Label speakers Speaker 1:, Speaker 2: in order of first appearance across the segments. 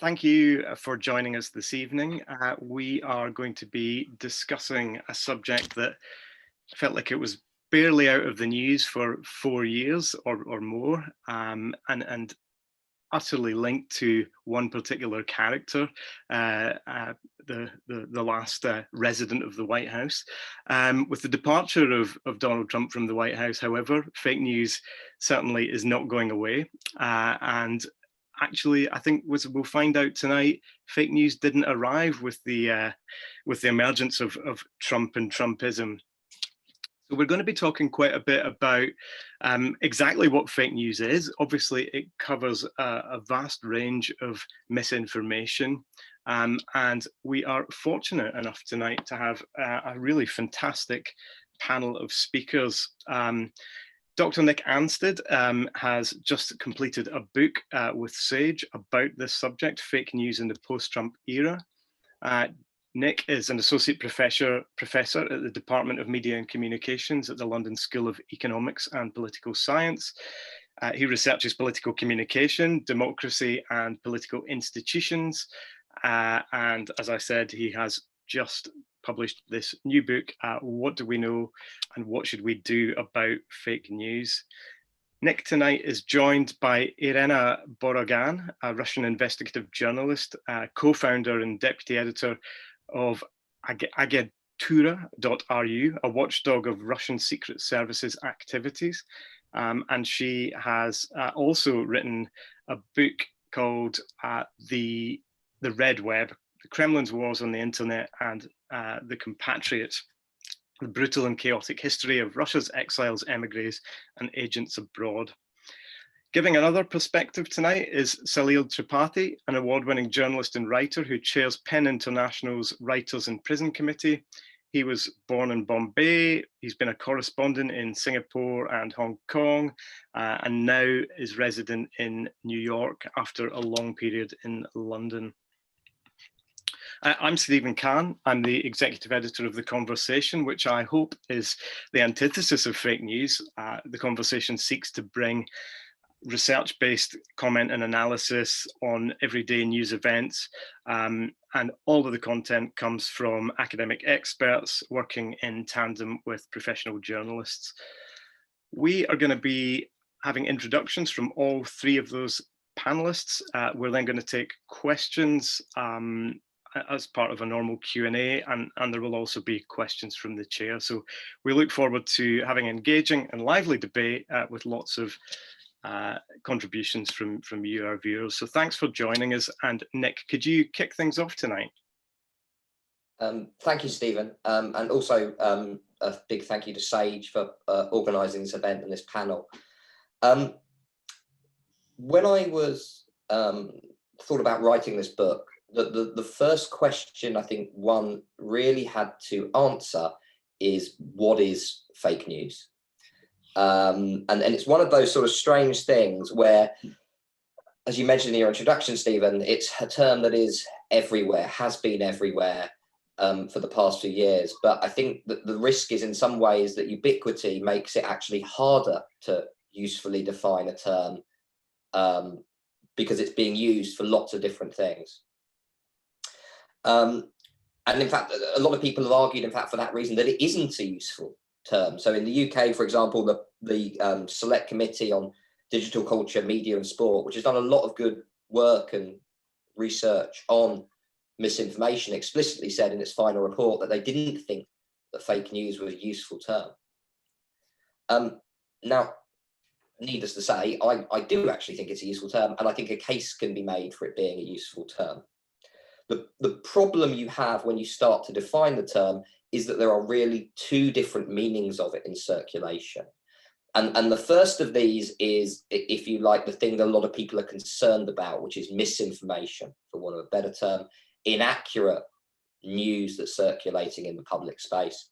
Speaker 1: Thank you for joining us this evening. We are going to be discussing a subject that felt like it was barely out of the news for 4 years or more, and utterly linked to one particular character, the last resident of the White House. With the departure of Donald Trump from the White House, however, fake news certainly is not going away. And actually, I think we'll find out tonight, fake news didn't arrive with the emergence of Trump and Trumpism. So we're going to be talking quite a bit about exactly what fake news is. Obviously, it covers a vast range of misinformation. And we are fortunate enough tonight to have a really fantastic panel of speakers. Dr. Nick Anstead has just completed a book with Sage about this subject, fake news in the post-Trump era. Nick is an associate professor at the Department of Media and Communications at the London School of Economics and Political Science. He researches political communication, democracy, and political institutions. And as I said, he has just published this new book, What Do We Know and What Should We Do About Fake News? Nick tonight is joined by Irina Borogan, a Russian investigative journalist, co-founder and deputy editor of Agentura.ru, a watchdog of Russian Secret Services activities. And she has also written a book called The Red Web, The Kremlin's Wars on the Internet and the Compatriots, the brutal and chaotic history of Russia's exiles, emigres, and agents abroad. Giving another perspective tonight is Salil Tripathi, an award-winning journalist and writer who chairs PEN International's Writers in Prison Committee. He was born in Bombay. He's been a correspondent in Singapore and Hong Kong, and now is resident in New York after a long period in London. I'm Stephen Kahn. I'm the executive editor of The Conversation, which I hope is the antithesis of fake news. The Conversation seeks to bring research-based comment and analysis on everyday news events, and all of the content comes from academic experts working in tandem with professional journalists. We are going to be having introductions from all three of those panelists. We're then going to take questions as part of a normal Q&A, and there will also be questions from the chair. So we look forward to having engaging and lively debate with lots of contributions from you, our viewers. So thanks for joining us. And Nick, could you kick things off tonight?
Speaker 2: Thank you, Stephen. And also a big thank you to Sage for organising this event and this panel. When I was thought about writing this book, the first question I think one really had to answer is, what is fake news? And it's one of those sort of strange things where, as you mentioned in your introduction, Stephen, it's a term that is everywhere, has been everywhere for the past few years. But I think that the risk is in some ways that ubiquity makes it actually harder to usefully define a term because it's being used for lots of different things. And in fact, a lot of people have argued, in fact, for that reason, that it isn't a useful term. So in the UK, for example, the Select Committee on Digital Culture, Media and Sport, which has done a lot of good work and research on misinformation, explicitly said in its final report that they didn't think that fake news was a useful term. Now, needless to say, I do actually think it's a useful term, and I think a case can be made for it being a useful term. The problem you have when you start to define the term is that there are really two different meanings of it in circulation. And the first of these is, if you like, the thing that a lot of people are concerned about, which is misinformation, for want of a better term, inaccurate news that's circulating in the public space.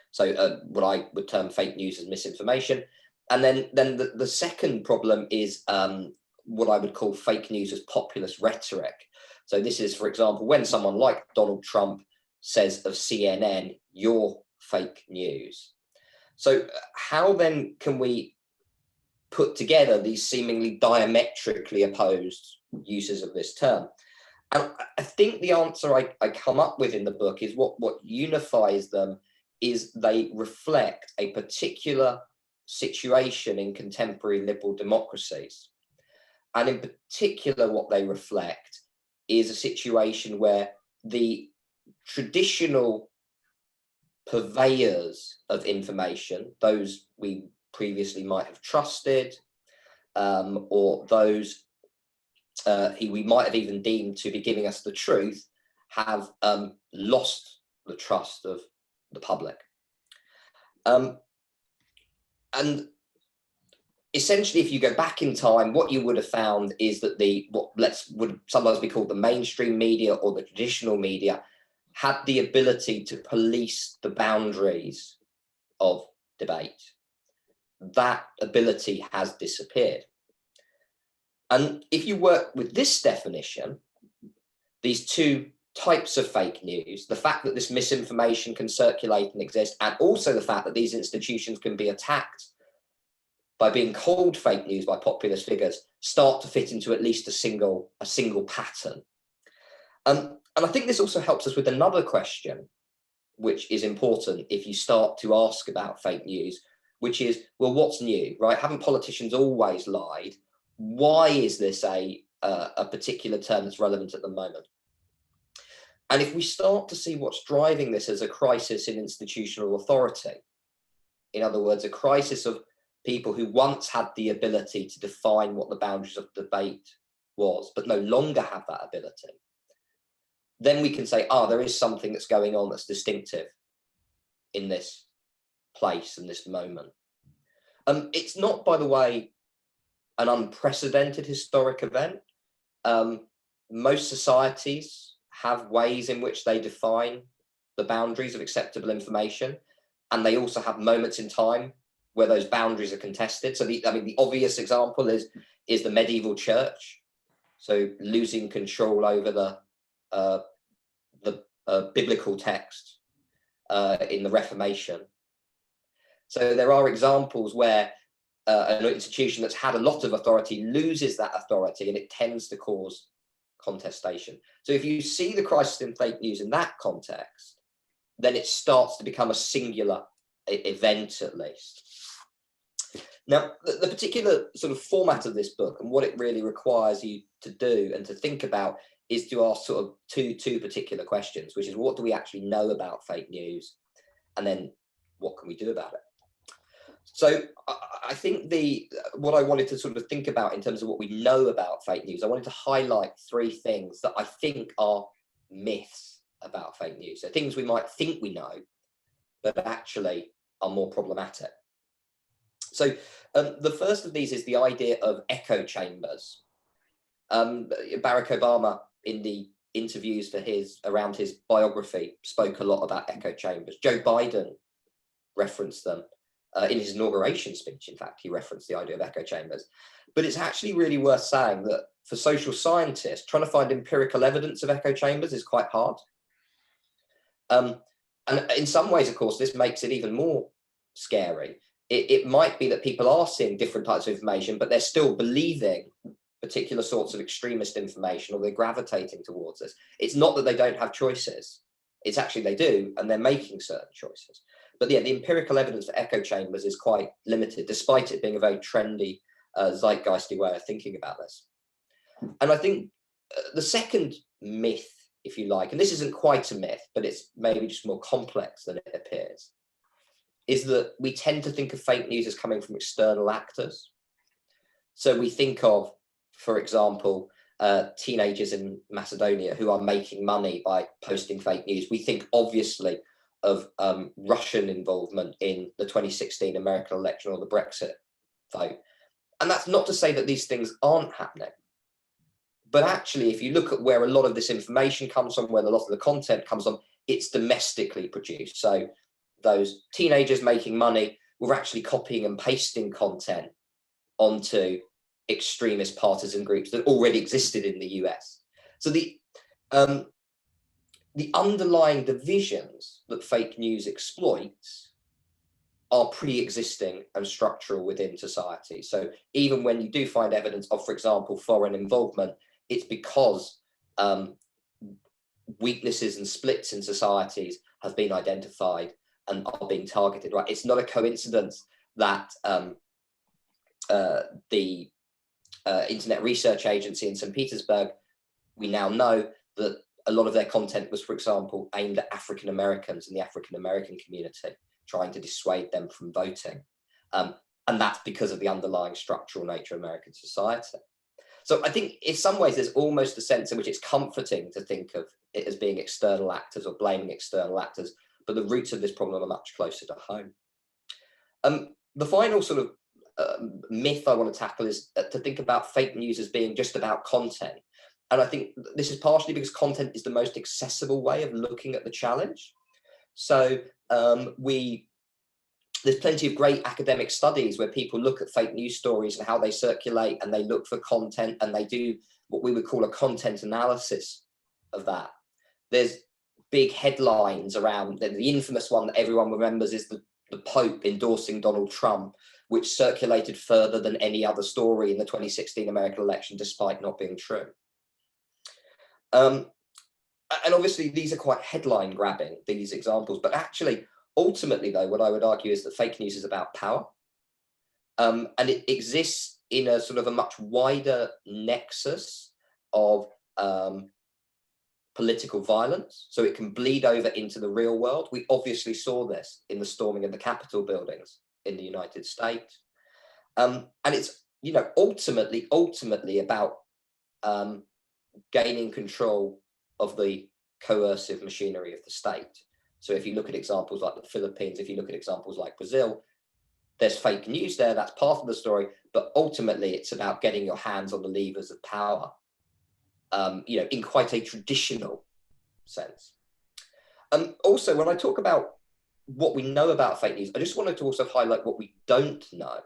Speaker 2: So what I would term fake news as misinformation. And then the second problem is what I would call fake news as populist rhetoric. So this is, for example, when someone like Donald Trump says of CNN, "You're fake news." So how then can we put together these seemingly diametrically opposed uses of this term. And I think the answer I come up with in the book is what unifies them is they reflect a particular situation in contemporary liberal democracies. And in particular, what they reflect is a situation where the traditional purveyors of information, those we previously might have trusted, or those who we might have even deemed to be giving us the truth, have lost the trust of the public. And essentially, if you go back in time, what you would have found is that what would sometimes be called the mainstream media or the traditional media had the ability to police the boundaries of debate. That ability has disappeared. And if you work with this definition, these two types of fake news, the fact that this misinformation can circulate and exist, and also the fact that these institutions can be attacked by being called fake news by populist figures, start to fit into at least a single pattern. And I think this also helps us with another question, which is important if you start to ask about fake news, which is, well, what's new, right? Haven't politicians always lied? Why is this a particular term that's relevant at the moment? And if we start to see what's driving this as a crisis in institutional authority, in other words, a crisis of people who once had the ability to define what the boundaries of debate was, but no longer have that ability, then we can say, there is something that's going on that's distinctive in this place and this moment. It's not, by the way, an unprecedented historic event. Most societies have ways in which they define the boundaries of acceptable information, and they also have moments in time where those boundaries are contested. So the obvious example is the medieval church, so losing control over the biblical text in the Reformation. So there are examples where an institution that's had a lot of authority loses that authority, and it tends to cause contestation. So if you see the crisis in fake news in that context, then it starts to become a singular event, at least. Now, the particular sort of format of this book and what it really requires you to do and to think about is to ask sort of two particular questions, which is, what do we actually know about fake news? And then what can we do about it? So I think what I wanted to sort of think about in terms of what we know about fake news, I wanted to highlight three things that I think are myths about fake news. So things we might think we know, but actually are more problematic. So the first of these is the idea of echo chambers. Barack Obama, in the interviews around his biography, spoke a lot about echo chambers. Joe Biden referenced them. In his inauguration speech, in fact, he referenced the idea of echo chambers. But it's actually really worth saying that for social scientists, trying to find empirical evidence of echo chambers is quite hard. And in some ways, of course, this makes it even more scary. It might be that people are seeing different types of information, but they're still believing particular sorts of extremist information, or they're gravitating towards this. It's not that they don't have choices. It's actually they do, and they're making certain choices. But yeah, the empirical evidence for echo chambers is quite limited, despite it being a very trendy, zeitgeisty way of thinking about this. And I think the second myth, if you like, and this isn't quite a myth, but it's maybe just more complex than it appears, is that we tend to think of fake news as coming from external actors. So we think of, for example, teenagers in Macedonia who are making money by posting fake news. We think obviously of Russian involvement in the 2016 American election or the Brexit vote. And that's not to say that these things aren't happening. But actually, if you look at where a lot of this information comes from, where a lot of the content comes from, it's domestically produced. So those teenagers making money were actually copying and pasting content onto extremist partisan groups that already existed in the US. So the underlying divisions that fake news exploits are pre-existing and structural within society. So even when you do find evidence of, for example, foreign involvement, it's because weaknesses and splits in societies have been identified and are being targeted, right? It's not a coincidence that the Internet Research Agency in St. Petersburg, we now know that a lot of their content was, for example, aimed at African Americans and the African American community, trying to dissuade them from voting. And that's because of the underlying structural nature of American society. So I think in some ways there's almost a sense in which it's comforting to think of it as being external actors or blaming external actors, but the roots of this problem are much closer to home. The final sort of myth I want to tackle is to think about fake news as being just about content. And I think this is partially because content is the most accessible way of looking at the challenge. So there's plenty of great academic studies where people look at fake news stories and how they circulate, and they look for content, and they do what we would call a content analysis of that. There's big headlines around, the infamous one that everyone remembers is the Pope endorsing Donald Trump, which circulated further than any other story in the 2016 American election, despite not being true. And obviously these are quite headline grabbing, these examples, but actually, ultimately though, what I would argue is that fake news is about power. And it exists in a sort of a much wider nexus of political violence. So it can bleed over into the real world. We obviously saw this in the storming of the Capitol buildings in the United States. And it's, you know, ultimately about gaining control of the coercive machinery of the state. So if you look at examples like the Philippines, if you look at examples like Brazil, there's fake news there, that's part of the story, but ultimately it's about getting your hands on the levers of power, you know, in quite a traditional sense. Also, when I talk about what we know about fake news, I just wanted to also highlight what we don't know.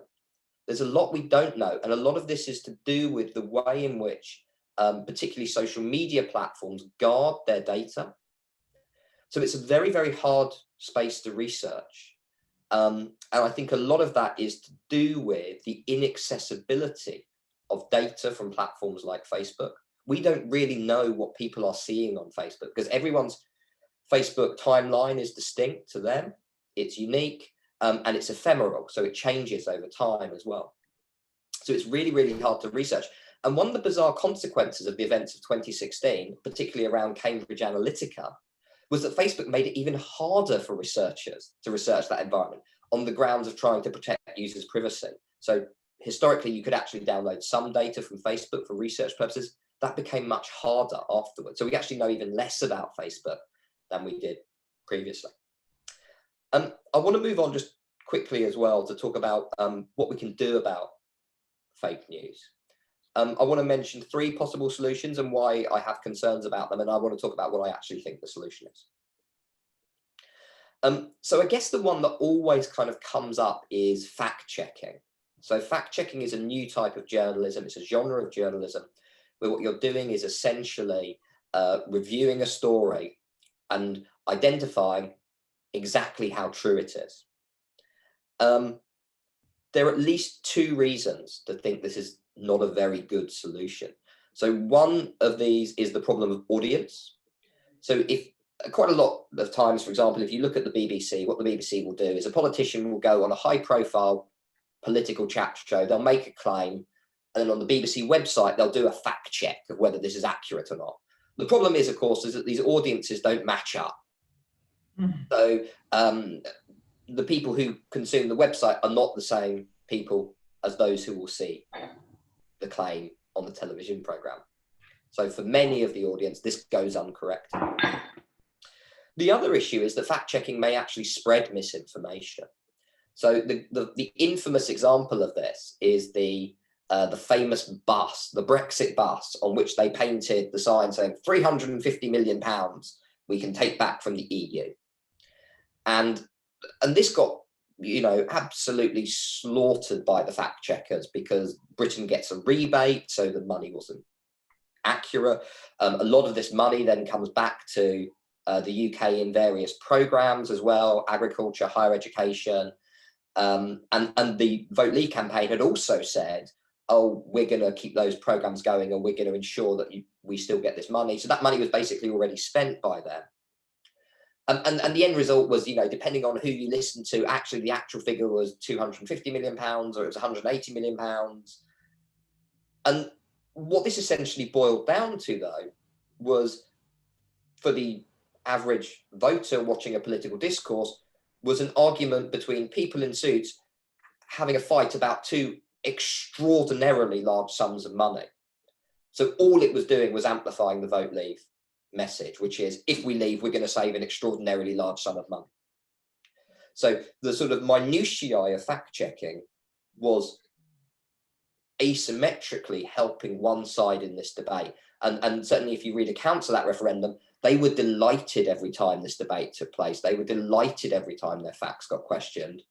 Speaker 2: There's a lot we don't know, and a lot of this is to do with the way in which particularly social media platforms guard their data. So it's a very, very hard space to research. And I think a lot of that is to do with the inaccessibility of data from platforms like Facebook. We don't really know what people are seeing on Facebook because everyone's Facebook timeline is distinct to them. It's unique and it's ephemeral. So it changes over time as well. So it's really, really hard to research. And one of the bizarre consequences of the events of 2016, particularly around Cambridge Analytica, was that Facebook made it even harder for researchers to research that environment on the grounds of trying to protect users' privacy. So historically, you could actually download some data from Facebook for research purposes. That became much harder afterwards. So we actually know even less about Facebook than we did previously. I want to move on just quickly as well to talk about what we can do about fake news. I want to mention 3 possible solutions and why I have concerns about them, and I want to talk about what I actually think the solution is. So I guess the one that always kind of comes up is fact-checking. So fact-checking is a new type of journalism. It's a genre of journalism where what you're doing is essentially reviewing a story and identifying exactly how true it is. There are at least 2 reasons to think this is not a very good solution. So one of these is the problem of audience. So if quite a lot of times, for example, if you look at the BBC, what the BBC will do is a politician will go on a high profile political chat show, they'll make a claim, and then on the BBC website, they'll do a fact check of whether this is accurate or not. The problem is, of course, is that these audiences don't match up. So the people who consume the website are not the same people as those who will see the claim on the television program. So for many of the audience, this goes uncorrected. The other issue is that fact-checking may actually spread misinformation. So the infamous example of this is the famous bus, the Brexit bus, on which they painted the sign saying 350 million pounds we can take back from the EU. And this got, you know, absolutely slaughtered by the fact checkers because Britain gets a rebate, so the money wasn't accurate. A lot of this money then comes back to the UK in various programs as well, agriculture, higher education. And the Vote Leave campaign had also said, oh, we're going to keep those programs going and we're going to ensure that we still get this money. So that money was basically already spent by them. And the end result was, depending on who you listen to, actually the actual figure was £250 million or it was £180 million. And what this essentially boiled down to, though, was for the average voter watching a political discourse, was an argument between people in suits having a fight about two extraordinarily large sums of money. So all it was doing was amplifying the Vote Leave message, which is, if we leave, we're going to save an extraordinarily large sum of money. So the sort of minutiae of fact checking was asymmetrically helping one side in this debate. And certainly if you read accounts of that referendum, they were delighted every time this debate took place. They were delighted every time their facts got questioned,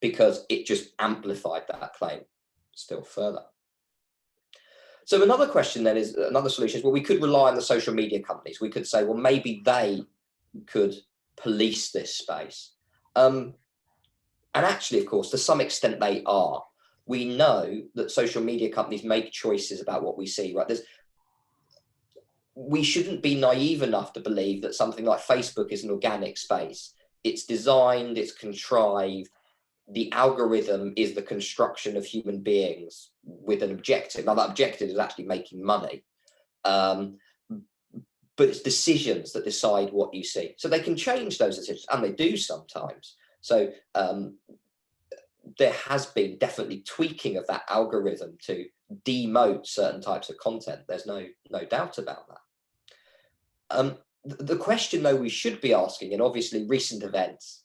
Speaker 2: because it just amplified that claim still further. So another question then is, another solution is, well, we could rely on the social media companies. We could say, well, maybe they could police this space. And actually, of course, to some extent they are. We know that social media companies make choices about what we see, right? We shouldn't be naive enough to believe that something like Facebook is an organic space. It's designed, it's contrived. The algorithm is the construction of human beings with an objective. Now, that objective is actually making money. But it's decisions that decide what you see. So they can change those decisions, and they do sometimes. So there has been definitely tweaking of that algorithm to demote certain types of content. There's no doubt about that. The question, though, we should be asking, and obviously recent events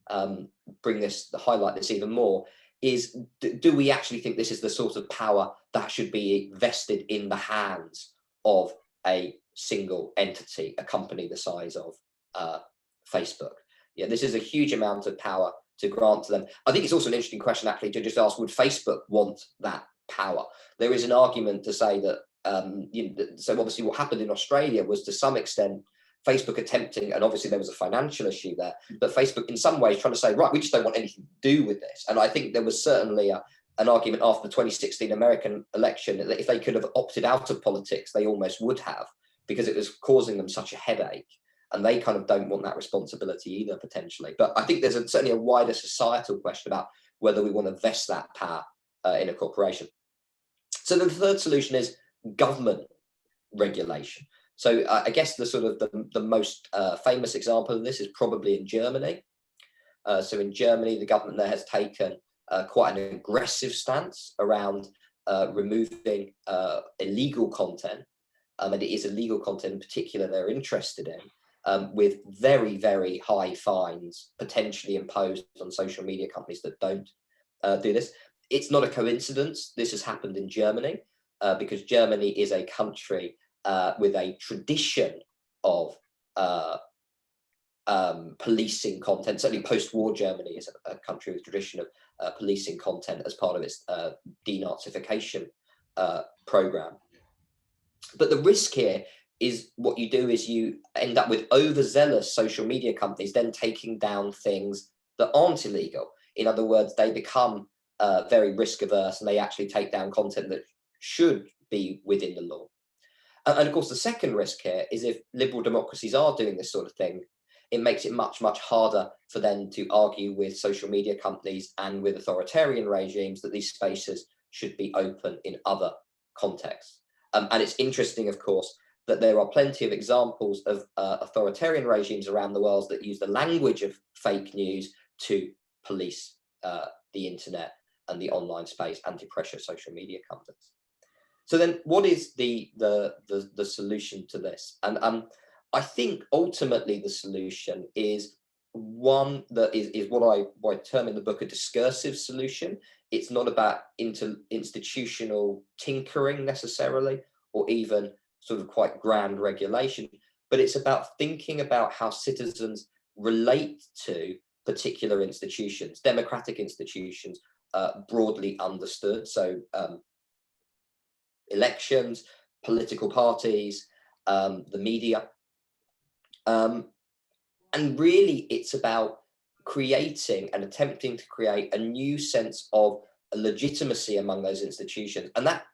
Speaker 2: highlight this even more, is do we actually think this is the sort of power that should be vested in the hands of a single entity, a company the size of Facebook? Yeah, this is a huge amount of power to grant to them. I think it's also an interesting question, actually, to just ask, would Facebook want that power? There is an argument to say that, so obviously what happened in Australia was, to some extent, Facebook attempting, and obviously there was a financial issue there, but Facebook in some ways trying to say, right, we just don't want anything to do with this. And I think there was certainly an argument after the 2016 American election that if they could have opted out of politics, they almost would have, because it was causing them such a headache. And they kind of don't want that responsibility either, potentially. But I think there's certainly a wider societal question about whether we want to vest that power in a corporation. So the third solution is government regulation. So I guess the sort of the most famous example of this is probably in Germany. So in Germany, the government there has taken quite an aggressive stance around removing illegal content. And it is illegal content in particular they're interested in, with very, very high fines potentially imposed on social media companies that don't do this. It's not a coincidence this has happened in Germany, because Germany is a country with a tradition of policing content. Certainly post-war Germany is a country with a tradition of policing content as part of its denazification program. But the risk here is what you do is you end up with overzealous social media companies then taking down things that aren't illegal. In other words, they become very risk averse, and they actually take down content that should be within the law. And of course, the second risk here is, if liberal democracies are doing this sort of thing, it makes it much, much harder for them to argue with social media companies and with authoritarian regimes that these spaces should be open in other contexts. And it's interesting, of course, that there are plenty of examples of authoritarian regimes around the world that use the language of fake news to police the internet and the online space, anti-pressure social media companies. So then what is the solution to this? And I think ultimately the solution is one that is what I term in the book a discursive solution. It's not about institutional tinkering necessarily, or even sort of quite grand regulation, but it's about thinking about how citizens relate to particular institutions, democratic institutions, broadly understood. So elections, political parties, the media. And really it's about creating and attempting to create a new sense of legitimacy among those institutions. And that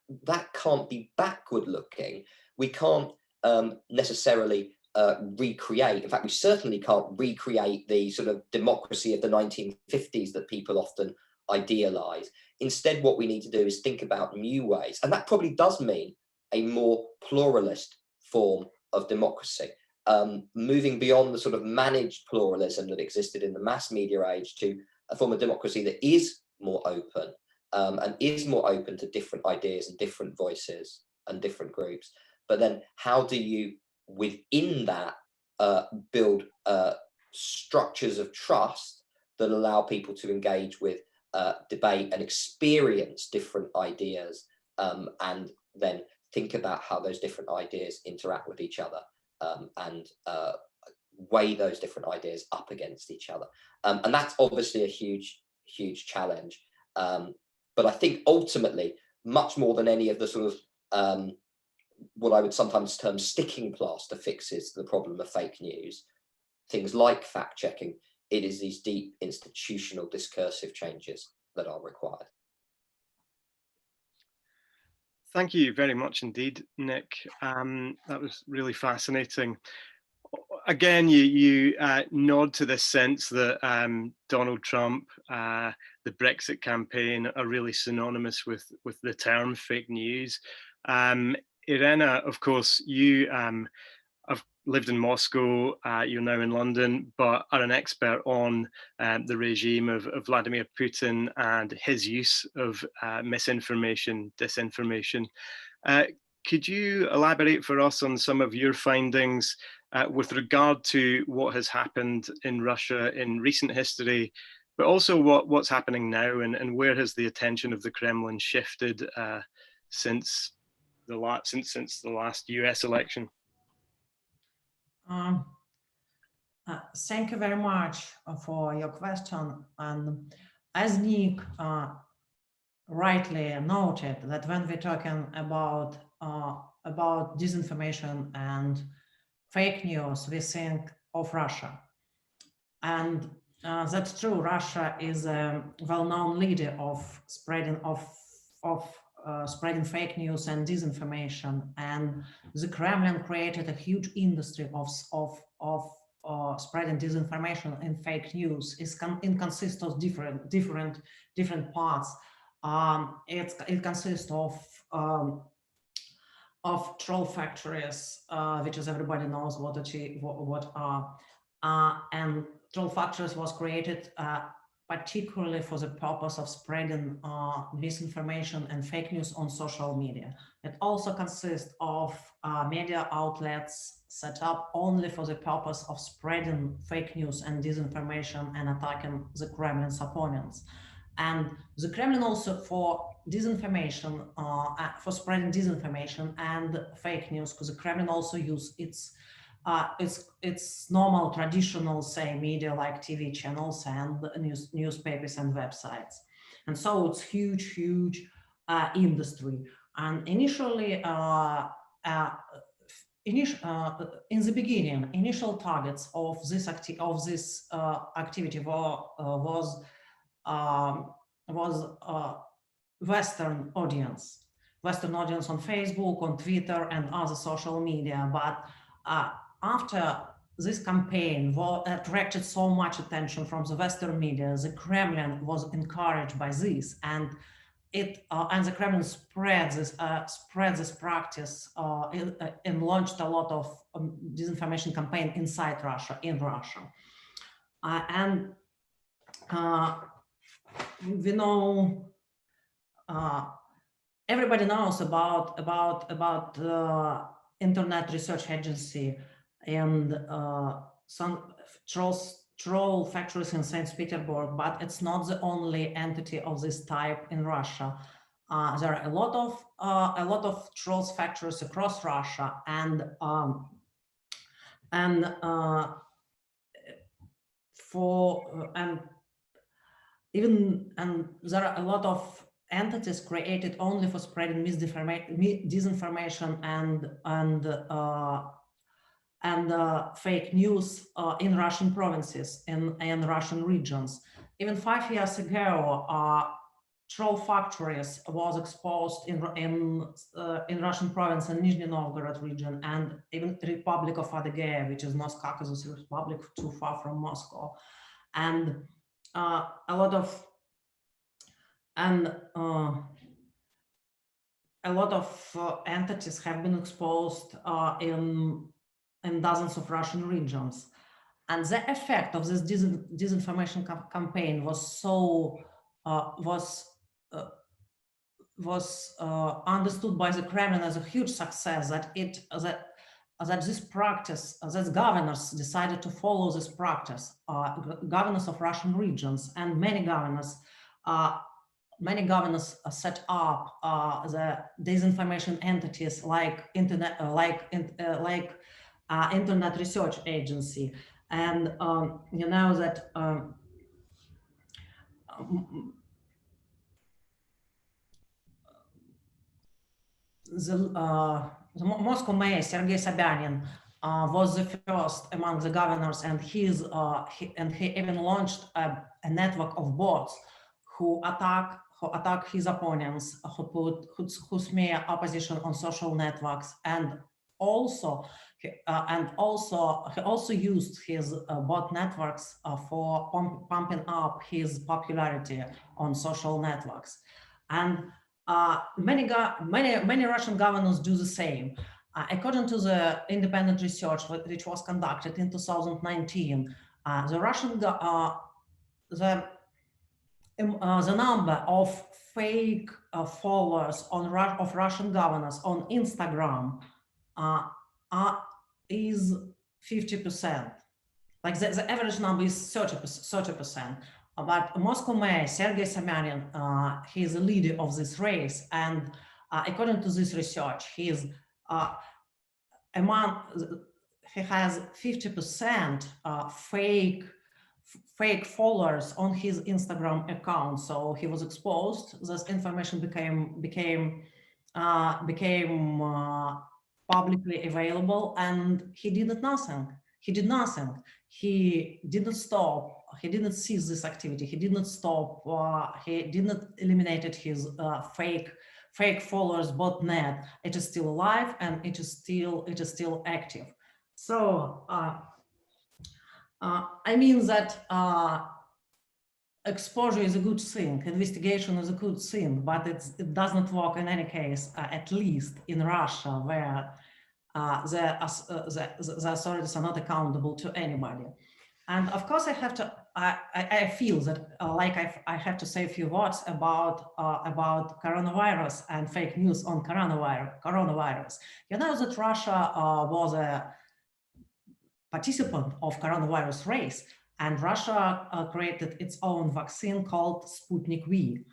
Speaker 2: can't be backward looking. We can't necessarily recreate. In fact, we certainly can't recreate the sort of democracy of the 1950s that people often idealize. Instead, what we need to do is think about new ways. And that probably does mean a more pluralist form of democracy, moving beyond the sort of managed pluralism that existed in the mass media age to a form of democracy that is more open, and is more open to different ideas and different voices and different groups. But then how do you, within that, build structures of trust that allow people to engage with debate and experience different ideas, and then think about how those different ideas interact with each other, and weigh those different ideas up against each other. And that's obviously a huge challenge. But I think ultimately, much more than any of the sort of what I would sometimes term sticking plaster fixes the problem of fake news, things like fact checking, it is these deep institutional discursive changes that are required.
Speaker 1: Thank you very much indeed, Nick. That was really fascinating. Again, you nod to this sense that Donald Trump, the Brexit campaign are really synonymous with the term fake news. Irina, of course, you have lived in Moscow, you're now in London, but are an expert on the regime of Vladimir Putin and his use of misinformation, disinformation. Could you elaborate for us on some of your findings with regard to what has happened in Russia in recent history, but also what's happening now, and where has the attention of the Kremlin shifted since the last US election?
Speaker 3: Thank you very much for your question. And as Nick rightly noted, that when we're talking about disinformation and fake news, we think of Russia. And that's true. Russia is a well-known leader of spreading spreading fake news and disinformation, and the Kremlin created a huge industry of spreading disinformation and fake news. It consists of different parts. It consists of troll factories, which is everybody knows what are, and troll factories was created particularly for the purpose of spreading misinformation and fake news on social media. It also consists of media outlets set up only for the purpose of spreading fake news and disinformation and attacking the Kremlin's opponents. And the Kremlin also for disinformation, for spreading disinformation and fake news, because the Kremlin also use its normal traditional, say, media like TV channels and newspapers and websites. And so it's huge industry. And initially, in the beginning, initial targets of this activity was Western audience on Facebook, on Twitter, and other social media. But after this campaign attracted so much attention from the Western media, the Kremlin was encouraged by this, and the Kremlin spread this practice and launched a lot of disinformation campaign inside Russia, in Russia, and we know. Everybody knows about Internet Research Agency and some troll factories in St. Petersburg, but it's not the only entity of this type in Russia. There are a lot of trolls factories across Russia, and there are a lot of entities created only for spreading disinformation fake news in Russian provinces and Russian regions. Even 5 years ago, troll factories was exposed in Russian province and Nizhny Novgorod region, and even the Republic of Adygea, which is North Caucasus Republic, too far from Moscow, and a lot of entities have been exposed in dozens of Russian regions. And the effect of this disinformation campaign was understood by the Kremlin as a huge success, that this practice, that governors decided to follow this practice, governors of Russian regions, and many governors set up the disinformation entities like Internet Research Agency. And you know that the Moscow mayor Sergei Sobyanin was the first among the governors, and he even launched a network of bots who attack his opponents, who smear opposition on social networks, and he also used his bot networks for pumping up his popularity on social networks. And many Russian governors do the same. According to the independent research which was conducted in 2019, the number of fake followers of Russian governors on Instagram is 50%. Like the average number is 30%. But Moscow mayor Sergei Sobyanin, he is a leader of this race, and according to this research, he has 50% fake followers on his Instagram account. So he was exposed. This information became publicly available, and he did nothing. He did nothing. He didn't stop. He didn't cease this activity. He didn't stop. He didn't eliminate his fake followers botnet. It is still alive, and it is still active. So I mean that exposure is a good thing, investigation is a good thing, but it does not work in any case, at least in Russia, where the authorities are not accountable to anybody. And of course, I feel that I have to say a few words about coronavirus and fake news on coronavirus. You know that Russia was a participant of coronavirus race, and Russia created its own vaccine called Sputnik V.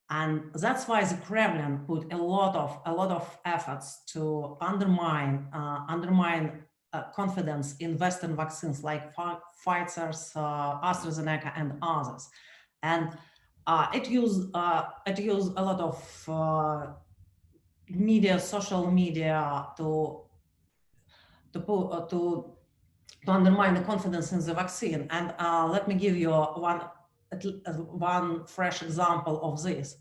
Speaker 3: And that's why the Kremlin put a lot of efforts to undermine confidence in Western vaccines like Pfizer's, AstraZeneca, and others. And it used a lot of social media to undermine the confidence in the vaccine. And let me give you one fresh example of this.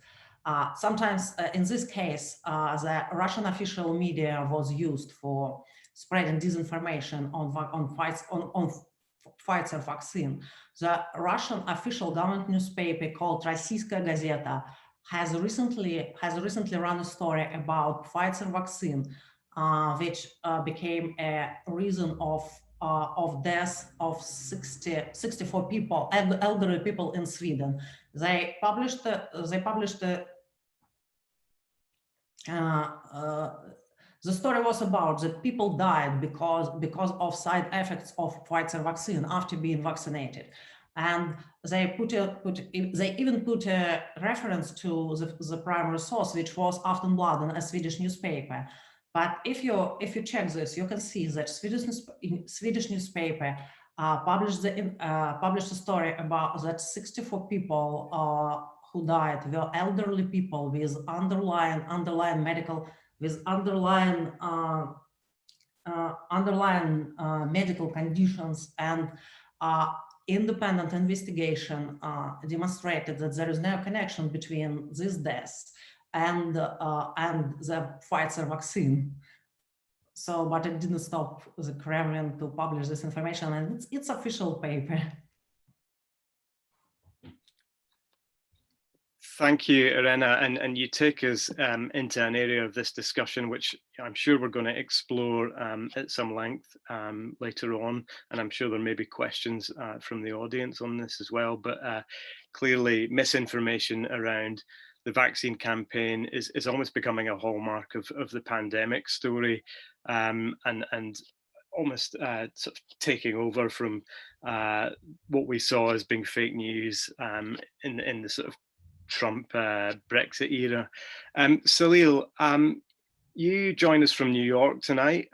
Speaker 3: Sometimes in this case, the Russian official media was used for spreading disinformation on Pfizer vaccine. The Russian official government newspaper called Rossiyskaya Gazeta has recently run a story about Pfizer vaccine, which became a reason of death of 64 people, elderly people in Sweden. They published the story was about that people died because of side effects of Pfizer vaccine after being vaccinated, and they even put a reference to the primary source, which was Aftonbladet, a Swedish newspaper. But if you check this, you can see that Swedish newspaper published a story about that 64 people who died were elderly people with underlying medical, with underlying underlying medical conditions and independent investigation demonstrated that there is no connection between these deaths and the Pfizer vaccine. So, but it didn't stop the Kremlin to publish this information, and it's official paper.
Speaker 1: Thank you, Irina, and you take us into an area of this discussion which I'm sure we're going to explore at some length later on, and I'm sure there may be questions from the audience on this as well, but clearly misinformation around the vaccine campaign is almost becoming a hallmark of the pandemic story, and almost sort of taking over from what we saw as being fake news in the sort of Trump Brexit era. Salil, you join us from New York tonight.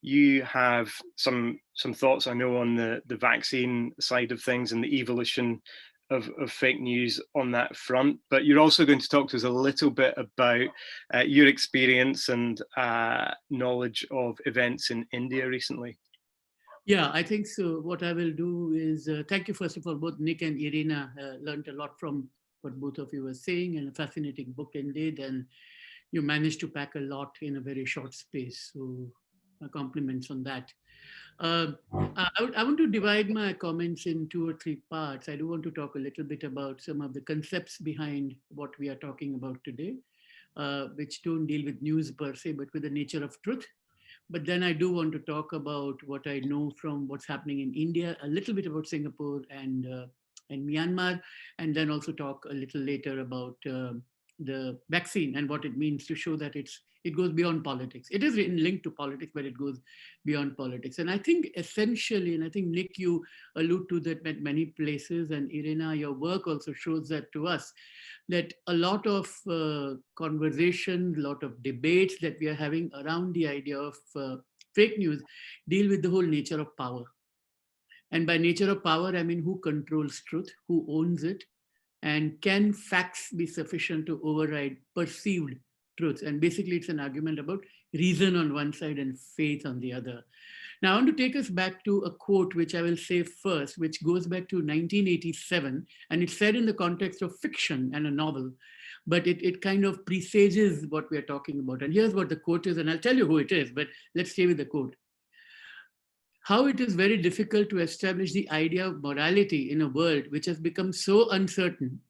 Speaker 1: You have some thoughts, I know, on the vaccine side of things and the evolution of fake news on that front, but you're also going to talk to us a little bit about your experience and knowledge of events in India recently.
Speaker 4: Yeah, I think so. What I will do is thank you, first of all, both Nick and Irina. Learned a lot from what both of you were saying, and a fascinating book indeed. And you managed to pack a lot in a very short space. So compliments on that. I want to divide my comments in 2 or 3 parts. I do want to talk a little bit about some of the concepts behind what we are talking about today, which don't deal with news per se, but with the nature of truth. But then I do want to talk about what I know from what's happening in India, a little bit about Singapore and Myanmar, and then also talk a little later about the vaccine and what it means to show that it goes beyond politics. It is linked to politics, but it goes beyond politics. And I think essentially, and I think Nick, you allude to that at many places, and Irina, your work also shows that to us, that a lot of conversations, a lot of debates that we are having around the idea of fake news deal with the whole nature of power. And by nature of power, I mean who controls truth, who owns it, and can facts be sufficient to override perceived truths? And basically it's an argument about reason on one side and faith on the other. Now I want to take us back to a quote which I will say first, which goes back to 1987, and it's said in the context of fiction and a novel, but it kind of presages what we are talking about. And here's what the quote is, and I'll tell you who it is, but let's stay with the quote. How it is very difficult to establish the idea of morality in a world which has become so uncertain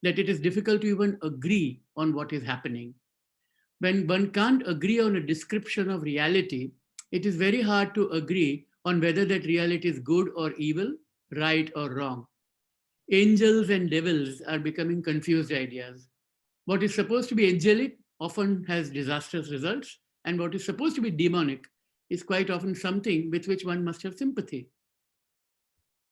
Speaker 4: that it is difficult to even agree on what is happening. When one can't agree on a description of reality, it is very hard to agree on whether that reality is good or evil, right or wrong. Angels and devils are becoming confused ideas. What is supposed to be angelic often has disastrous results, and what is supposed to be demonic is quite often something with which one must have sympathy.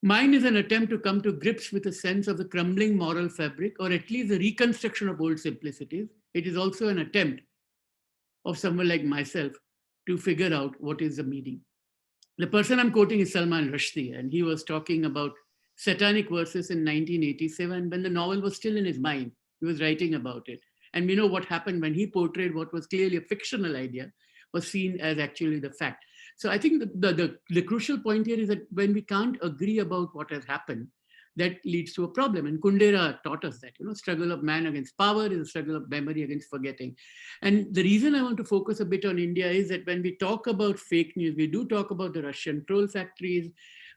Speaker 4: Mine is an attempt to come to grips with a sense of the crumbling moral fabric, or at least the reconstruction of old simplicities. It is also an attempt of someone like myself to figure out what is the meaning. The person I'm quoting is Salman Rushdie, and he was talking about satanic verses in 1987 when the novel was still in his mind. He was writing about it. And we know what happened when he portrayed what was clearly a fictional idea was seen as actually the fact. So I think the crucial point here is that when we can't agree about what has happened, that leads to a problem. And Kundera taught us that, struggle of man against power is a struggle of memory against forgetting. And the reason I want to focus a bit on India is that when we talk about fake news, we do talk about the Russian troll factories.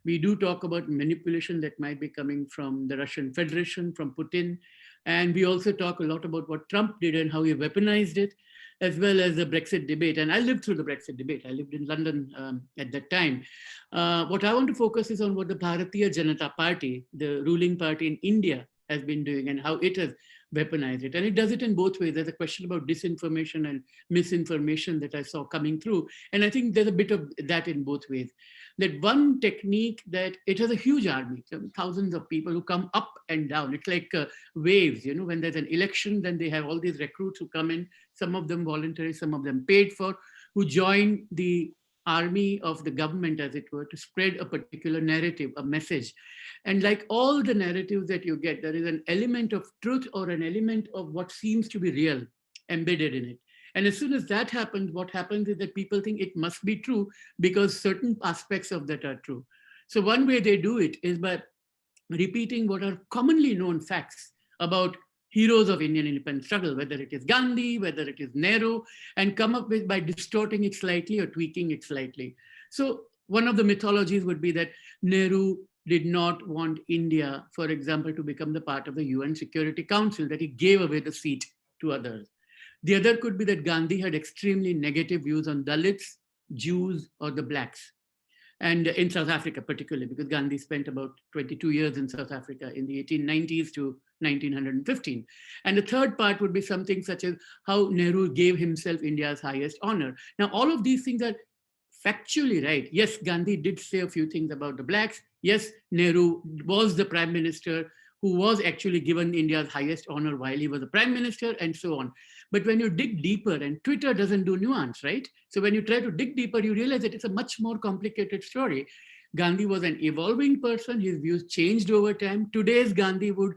Speaker 4: We do talk about manipulation that might be coming from the Russian Federation, from Putin. And we also talk a lot about what Trump did and how he weaponized it, as well as the Brexit debate. And I lived through the Brexit debate. I lived in London at that time. What I want to focus is on what the Bharatiya Janata Party, the ruling party in India, has been doing and how it has weaponized it. And it does it in both ways. There's a question about disinformation and misinformation that I saw coming through. And I think there's a bit of that in both ways. That one technique that it has a huge army, thousands of people who come up and down. It's like waves, when there's an election, then they have all these recruits who come in, some of them voluntary, some of them paid for, who join the army of the government, as it were, to spread a particular narrative, a message. And like all the narratives that you get, there is an element of truth or an element of what seems to be real embedded in it. And as soon as that happens, what happens is that people think it must be true because certain aspects of that are true. So one way they do it is by repeating what are commonly known facts about heroes of Indian independence struggle, whether it is Gandhi, whether it is Nehru, and come up with by distorting it slightly or tweaking it slightly. So one of the mythologies would be that Nehru did not want India, for example, to become the part of the UN Security Council, that he gave away the seat to others. The other could be that Gandhi had extremely negative views on Dalits, Jews, or the blacks. And in South Africa particularly, because Gandhi spent about 22 years in South Africa in the 1890s to 1915. And the third part would be something such as how Nehru gave himself India's highest honor. Now, all of these things are factually right. Yes, Gandhi did say a few things about the blacks. Yes, Nehru was the prime minister who was actually given India's highest honor while he was a prime minister, and so on. But when you dig deeper, and Twitter doesn't do nuance, right? So when you try to dig deeper, you realize that it's a much more complicated story. Gandhi was an evolving person. His views changed over time. Today's Gandhi would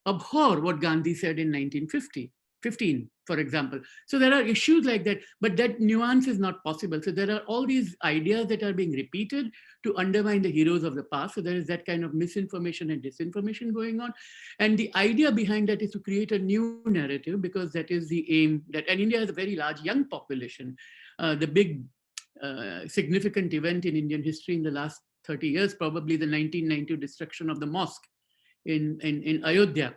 Speaker 4: abhor what Gandhi said in 1915, for example. So there are issues like that, but that nuance is not possible. So there are all these ideas that are being repeated to undermine the heroes of the past. So there is that kind of misinformation and disinformation going on. And the idea behind that is to create a new narrative, because that is the aim that, and India has a very large young population. The big significant event in Indian history in the last 30 years, probably the 1990 destruction of the mosque in Ayodhya.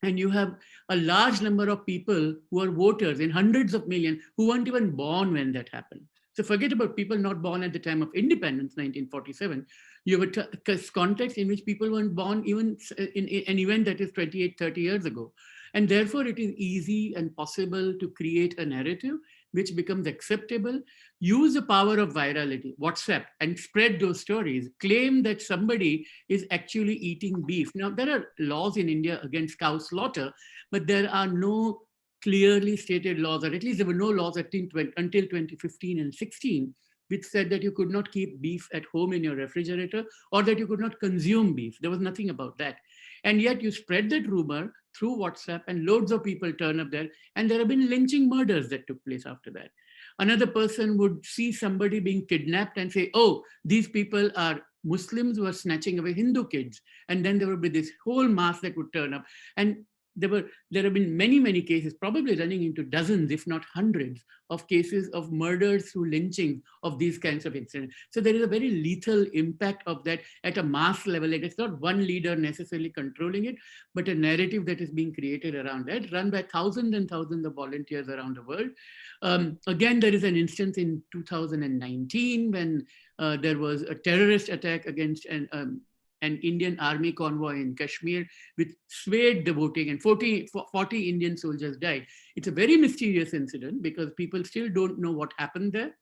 Speaker 4: And you have a large number of people who are voters in hundreds of millions who weren't even born when that happened. So forget about people not born at the time of independence, 1947. You have a context in which people weren't born even in an event that is 28, 30 years ago. And therefore it is easy and possible to create a narrative which becomes acceptable, use the power of virality, WhatsApp, and spread those stories, claim that somebody is actually eating beef. Now, there are laws in India against cow slaughter, but there are no clearly stated laws, or at least there were no laws until 2015 and 16, which said that you could not keep beef at home in your refrigerator, or that you could not consume beef. There was nothing about that. And yet you spread that rumor through WhatsApp, and loads of people turn up there, and there have been lynching murders that took place after that. Another person would see somebody being kidnapped and say, oh, these people are Muslims who are snatching away Hindu kids. And then there would be this whole mass that would turn up. And there have been many, many cases, probably running into dozens, if not hundreds, of cases of murders through lynching of these kinds of incidents. So there is a very lethal impact of that at a mass level. Like, it's not one leader necessarily controlling it, but a narrative that is being created around that, run by thousands and thousands of volunteers around the world. Again, there is an instance in 2019 when there was a terrorist attack against an Indian army convoy in Kashmir, which swayed the voting, and 40 Indian soldiers died. It's a very mysterious incident because people still don't know what happened there.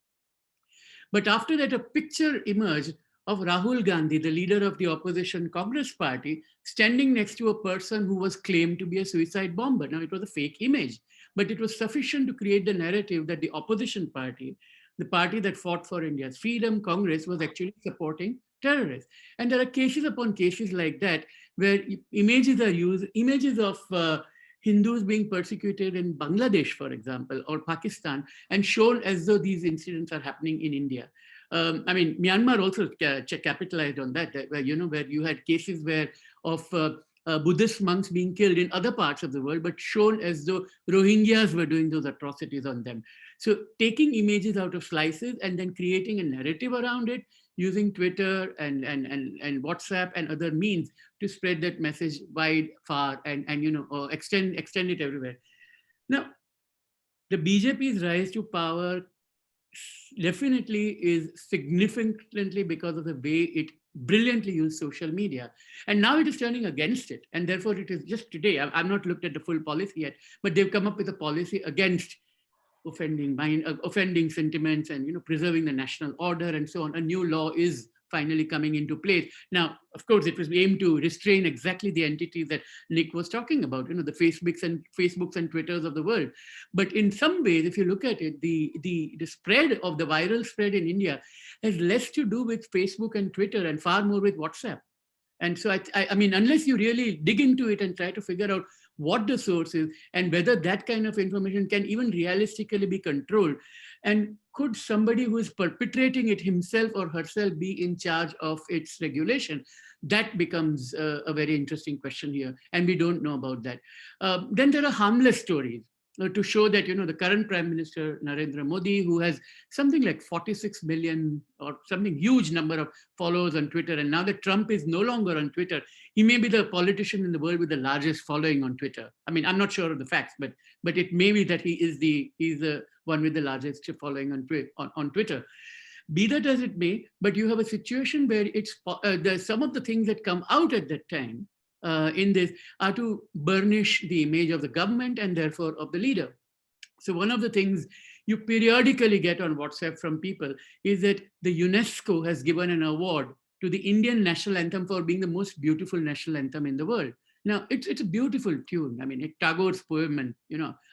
Speaker 4: But after that, a picture emerged of Rahul Gandhi, the leader of the opposition Congress party, standing next to a person who was claimed to be a suicide bomber. Now, it was a fake image, but it was sufficient to create the narrative that the opposition party, the party that fought for India's freedom, Congress, was actually supporting terrorists. And there are cases upon cases like that where images are used, images of Hindus being persecuted in Bangladesh, for example, or Pakistan, and shown as though these incidents are happening in India. I mean, Myanmar also capitalized on that, where you had cases where of Buddhist monks being killed in other parts of the world, but shown as though Rohingyas were doing those atrocities on them. So taking images out of slices and then creating a narrative around it, using Twitter and WhatsApp and other means to spread that message wide, far, and extend it everywhere. Now, the BJP's rise to power definitely is significantly because of the way it brilliantly used social media. And now it is turning against it. And therefore it is just today, I've not looked at the full policy yet, but they've come up with a policy against offending sentiments and preserving the national order and so on. A new law is finally coming into place. Now, of course, it was aimed to restrain exactly the entities that Nick was talking about, the Facebooks and Twitters of the world. But in some ways, if you look at it, the spread of the viral spread in India has less to do with Facebook and Twitter and far more with WhatsApp. And so, I mean, unless you really dig into it and try to figure out what the source is, and whether that kind of information can even realistically be controlled. And could somebody who is perpetrating it himself or herself be in charge of its regulation? That becomes a very interesting question here, and we don't know about that. Then there are harmless stories to show that, the current Prime Minister, Narendra Modi, who has something like 46 million or something huge number of followers on Twitter, and now that Trump is no longer on Twitter, he may be the politician in the world with the largest following on Twitter. I mean, I'm not sure of the facts, but it may be that he's the one with the largest following on Twitter. Be that as it may, but you have a situation where there's some of the things that come out at that time in this are to burnish the image of the government and therefore of the leader. So one of the things you periodically get on WhatsApp from people is that the UNESCO has given an award to the Indian national anthem for being the most beautiful national anthem in the world. Now, it's a beautiful tune. I mean, it's Tagore's poem, and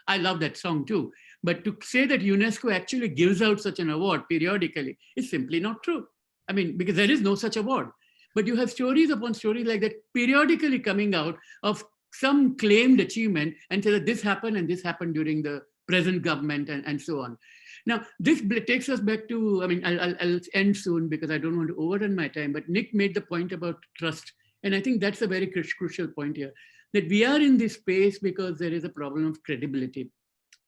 Speaker 4: I love that song too. But to say that UNESCO actually gives out such an award periodically is simply not true. I mean, because there is no such award. But you have stories upon stories like that periodically coming out of some claimed achievement and say that this happened and this happened during the present government and so on. Now, this takes us back to, I mean, I'll end soon because I don't want to overrun my time, but Nick made the point about trust. And I think that's a very crucial point here, that we are in this space because there is a problem of credibility.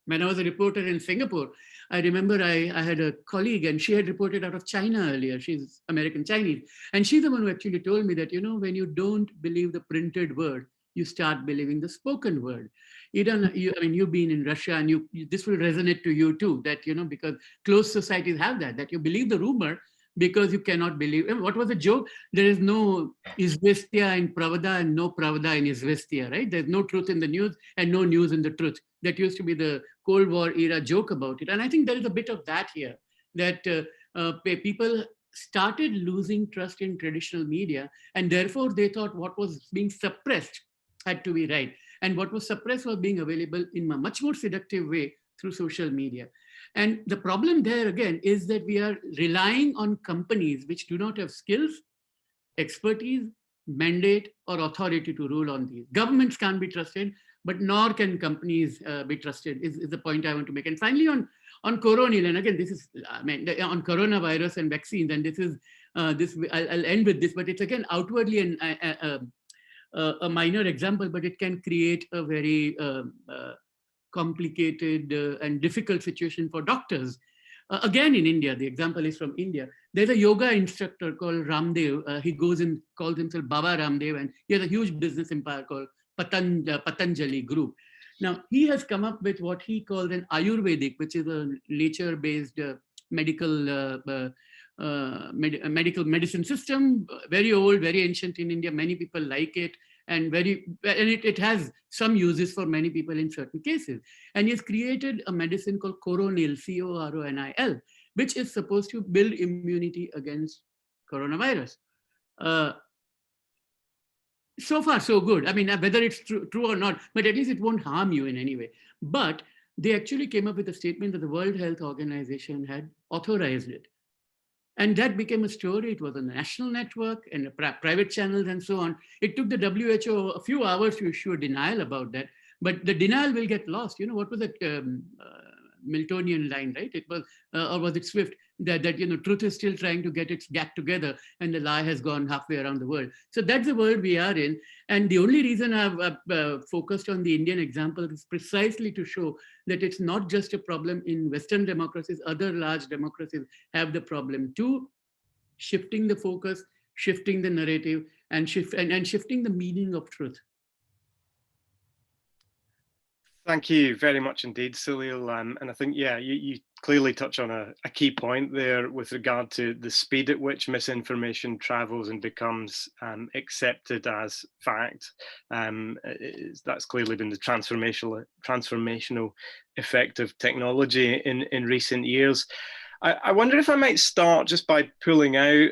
Speaker 4: When I was a reporter in Singapore, I remember I had a colleague and she had reported out of China earlier. She's American Chinese. And she's the one who actually told me that, when you don't believe the printed word, you start believing the spoken word. I mean, you've been in Russia and this will resonate to you too, that, because closed societies have that you believe the rumor because you cannot believe. What was the joke? There is no Izvestia in Pravda and no Pravda in Izvestia, right? There's no truth in the news and no news in the truth. That used to be the Cold War era joke about it. And I think there is a bit of that here, that people started losing trust in traditional media, and therefore they thought what was being suppressed had to be right. And what was suppressed was being available in a much more seductive way through social media. And the problem there again is that we are relying on companies which do not have skills, expertise, mandate, or authority to rule on these. Governments can't be trusted, but nor can companies be trusted, is the point I want to make. And finally, on coronal, and again, this is, I mean, on coronavirus and vaccines, and this is, I'll end with this, but it's again outwardly a minor example, but it can create a very complicated and difficult situation for doctors. Again, in India, the example is from India. There's a yoga instructor called Ramdev. He goes and calls himself Baba Ramdev, and he has a huge business empire called Patanjali Group. Now, he has come up with what he calls an Ayurvedic, which is a nature-based medical medicine system, very old, very ancient in India. Many people like it, and it has some uses for many people in certain cases. And he's created a medicine called Coronil, Coronil, which is supposed to build immunity against coronavirus. So far, so good. I mean, whether it's true or not, but at least it won't harm you in any way. But they actually came up with a statement that the World Health Organization had authorized it. And that became a story. It was a national network and private channels and so on. It took the WHO a few hours to issue a denial about that, but the denial will get lost. What was that Miltonian line, right? It was, or was it Swift, that truth is still trying to get its act together and the lie has gone halfway around the world. So that's the world we are in. And the only reason I've focused on the Indian example is precisely to show that it's not just a problem in Western democracies, other large democracies have the problem too, shifting the focus, shifting the narrative, and shifting the meaning of truth.
Speaker 1: Thank you very much indeed, Salil. And I think, yeah, you clearly touch on a key point there with regard to the speed at which misinformation travels and becomes accepted as fact. That's clearly been the transformational effect of technology in recent years. I wonder if I might start just by pulling out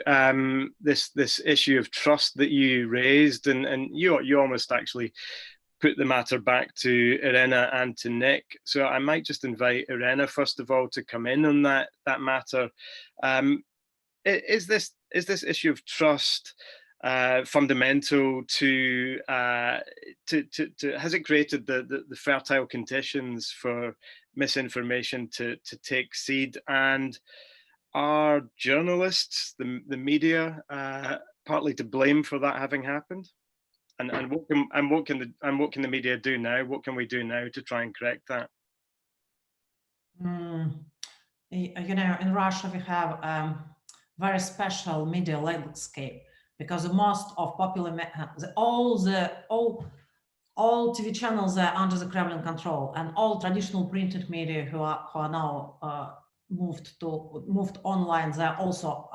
Speaker 1: this issue of trust that you raised, and you almost actually put the matter back to Irina and to Nick. So I might just invite Irina, first of all, to come in on that matter. Is this issue of trust fundamental to has it created the fertile conditions for misinformation to take seed? And are journalists, the media, partly to blame for that having happened? And what can the media do now? What can we do now to try and correct that?
Speaker 3: You know, in Russia we have very special media landscape, because most of popular all TV channels are under the Kremlin control, and all traditional printed media who are now moved online, they're also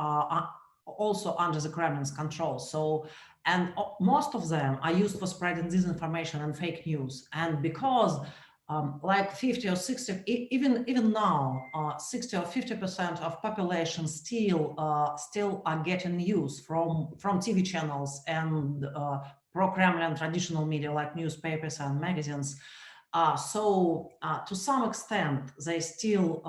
Speaker 3: under the Kremlin's control. So, and most of them are used for spreading disinformation and fake news. And because like 50 or 60, even now, 60 or 50% of population still are getting news from TV channels and pro-Kremlin traditional media like newspapers and magazines. So to some extent, they still,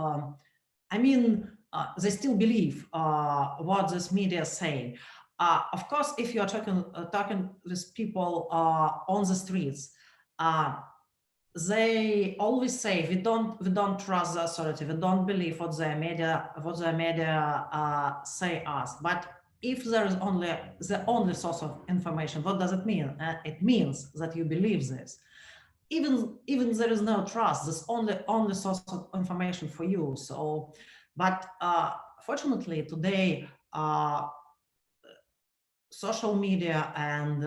Speaker 3: they still believe what this media say. Of course, if you are talking with people on the streets, they always say we don't trust the authority, we don't believe what the media say us. But if there is the only source of information, what does it mean? It means that you believe this. Even there is no trust, this only source of information for you. So, but fortunately today, social media and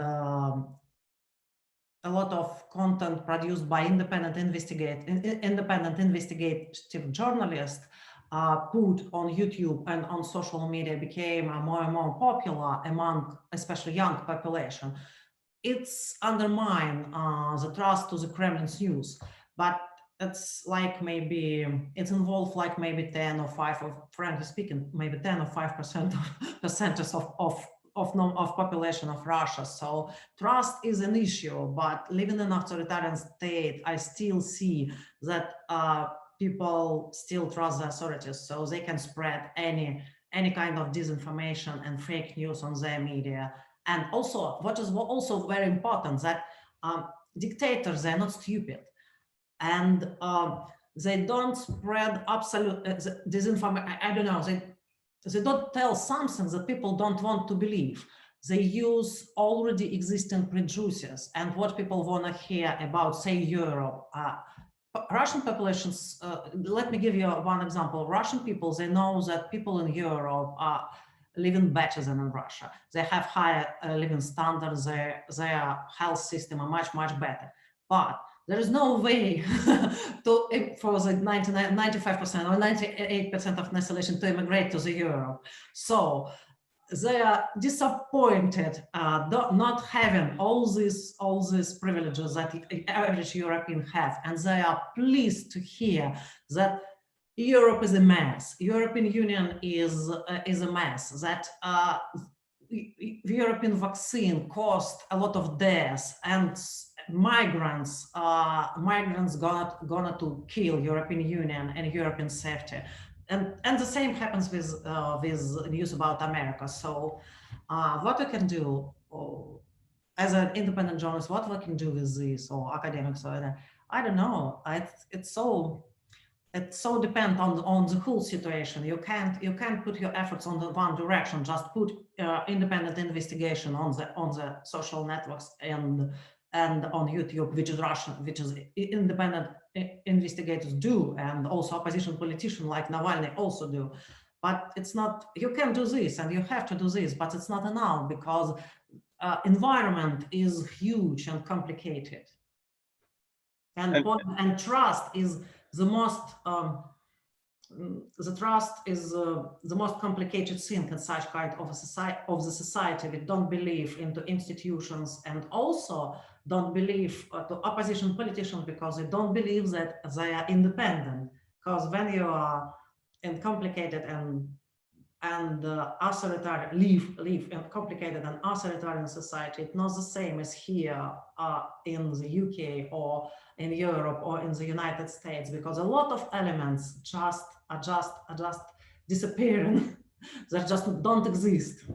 Speaker 3: a lot of content produced by independent investigative journalists put on YouTube and on social media became more and more popular among especially young population. It's undermine the trust to the Kremlin's news, but it's like maybe it's involved like maybe 10 or 5, or frankly speaking, maybe 10 or 5% of population of Russia. So trust is an issue, but living in an authoritarian state, I still see that people still trust the authorities, so they can spread any kind of disinformation and fake news on their media. And also, what is also very important, that dictators, they're not stupid, and they don't spread absolute disinformation. I don't know, they don't tell something that people don't want to believe. They use already existing prejudices and what people want to hear about, say, Europe. Russian populations, let me give you one example. Russian people, they know that people in Europe are living better than in Russia. They have higher living standards, their health system are much better. But there is no way for the 95% or 98% of population to immigrate to the Europe. So they are disappointed not having all these privileges that the average European have, and they are pleased to hear that Europe is a mess. European Union is a mess. That the European vaccine caused a lot of deaths, and migrants gonna to kill European Union and European safety. And the same happens with news about America. So what we can do as an independent journalist, what we can do with this, or academics, or I don't know. It so depends on the whole situation. You can't put your efforts on the one direction. Just put independent investigation on the social networks and on YouTube, which is Russian, which is independent investigators do, and also opposition politicians like Navalny also do. But it's not, you can do this and you have to do this, but it's not enough, because environment is huge and complicated. And trust is the most the most complicated thing in such kind of a society. We don't believe into institutions, and also don't believe to opposition politicians, because they don't believe that they are independent. Because when you are in complicated and authoritarian, live in complicated and authoritarian society, it's not the same as here in the UK or in Europe or in the United States, because a lot of elements are just disappearing. They just don't exist.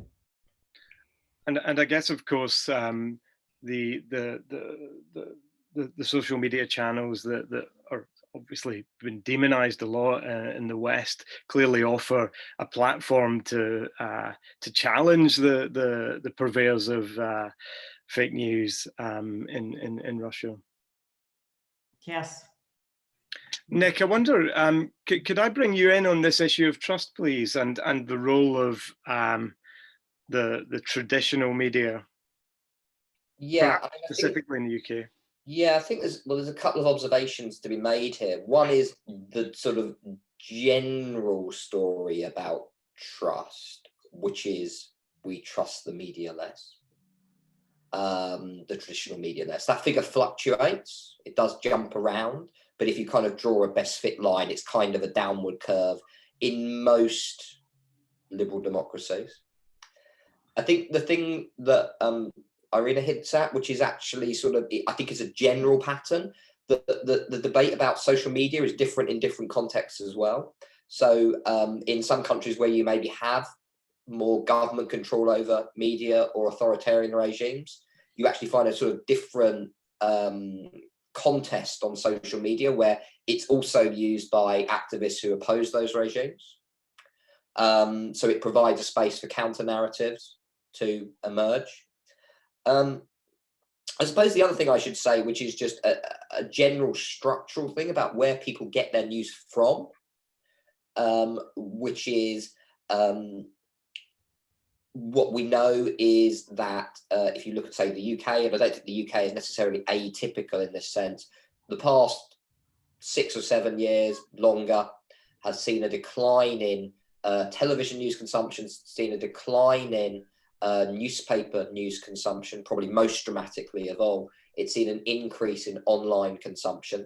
Speaker 1: And I guess, of course, the social media channels that are obviously been demonized a lot in the West clearly offer a platform to challenge the purveyors of fake news in Russia.
Speaker 3: Yes.
Speaker 1: Nick, I wonder, could I bring you in on this issue of trust, please, and the role of the traditional media,
Speaker 2: Yeah,
Speaker 1: specifically in the UK?
Speaker 2: Yeah, I think there's a couple of observations to be made here. One is the sort of general story about trust, which is we trust the media less, the traditional media less. That figure fluctuates, it does jump around, but if you kind of draw a best fit line, it's kind of a downward curve in most liberal democracies. I think the thing that Irina hints at, which is actually sort of, I think is a general pattern, that the debate about social media is different in different contexts as well. So in some countries where you maybe have more government control over media or authoritarian regimes, you actually find a sort of different contest on social media where it's also used by activists who oppose those regimes. So it provides a space for counter narratives to emerge. I suppose the other thing I should say, which is just a general structural thing about where people get their news from, which is what we know is that if you look at, say, the UK, and I don't think the UK is necessarily atypical in this sense, the past 6 or 7 years, longer, has seen a decline in television news consumption, seen a decline in newspaper news consumption, probably most dramatically of all. It's seen an increase in online consumption.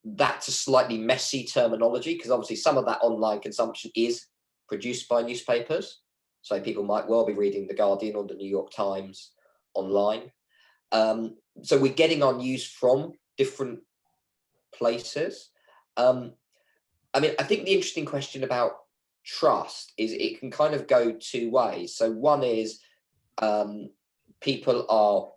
Speaker 2: That's a slightly messy terminology because obviously some of that online consumption is produced by newspapers. So people might well be reading The Guardian or the New York Times online. So we're getting our news from different places. I mean, I think the interesting question about trust is it can kind of go two ways. So one is people are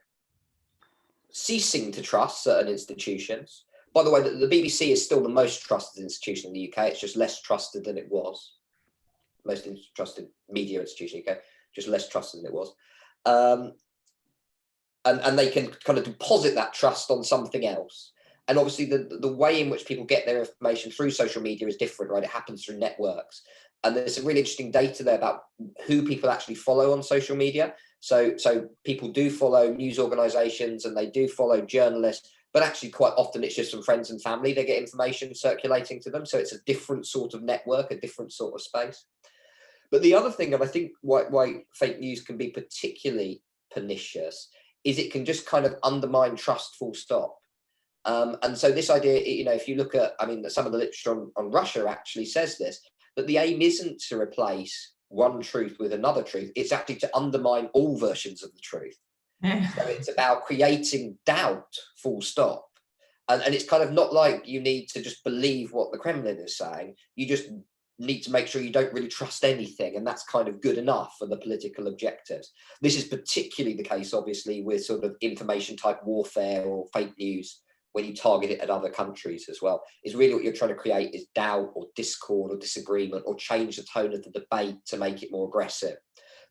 Speaker 2: ceasing to trust certain institutions. By the way, the BBC is still the most trusted institution in the UK. It's just less trusted than it was. Most trusted media institution in the UK, just less trusted than it was. And they can kind of deposit that trust on something else. And obviously the way in which people get their information through social media is different, right? It happens through networks. And there's some really interesting data there about who people actually follow on social media. So people do follow news organizations and they do follow journalists, but actually quite often it's just from friends and family they get information circulating to them. So it's a different sort of network, a different sort of space. But the other thing, and I think why fake news can be particularly pernicious, is it can just kind of undermine trust full stop. And so this idea, you know, if you look at, I mean, some of the literature on Russia actually says this, that the aim isn't to replace one truth with another truth. It's actually to undermine all versions of the truth. So it's about creating doubt, full stop. And it's kind of not like you need to just believe what the Kremlin is saying. You just need to make sure you don't really trust anything. And that's kind of good enough for the political objectives. This is particularly the case, obviously, with sort of information type warfare or fake news, when you target it at other countries as well. Is really what you're trying to create is doubt or discord or disagreement or change the tone of the debate to make it more aggressive.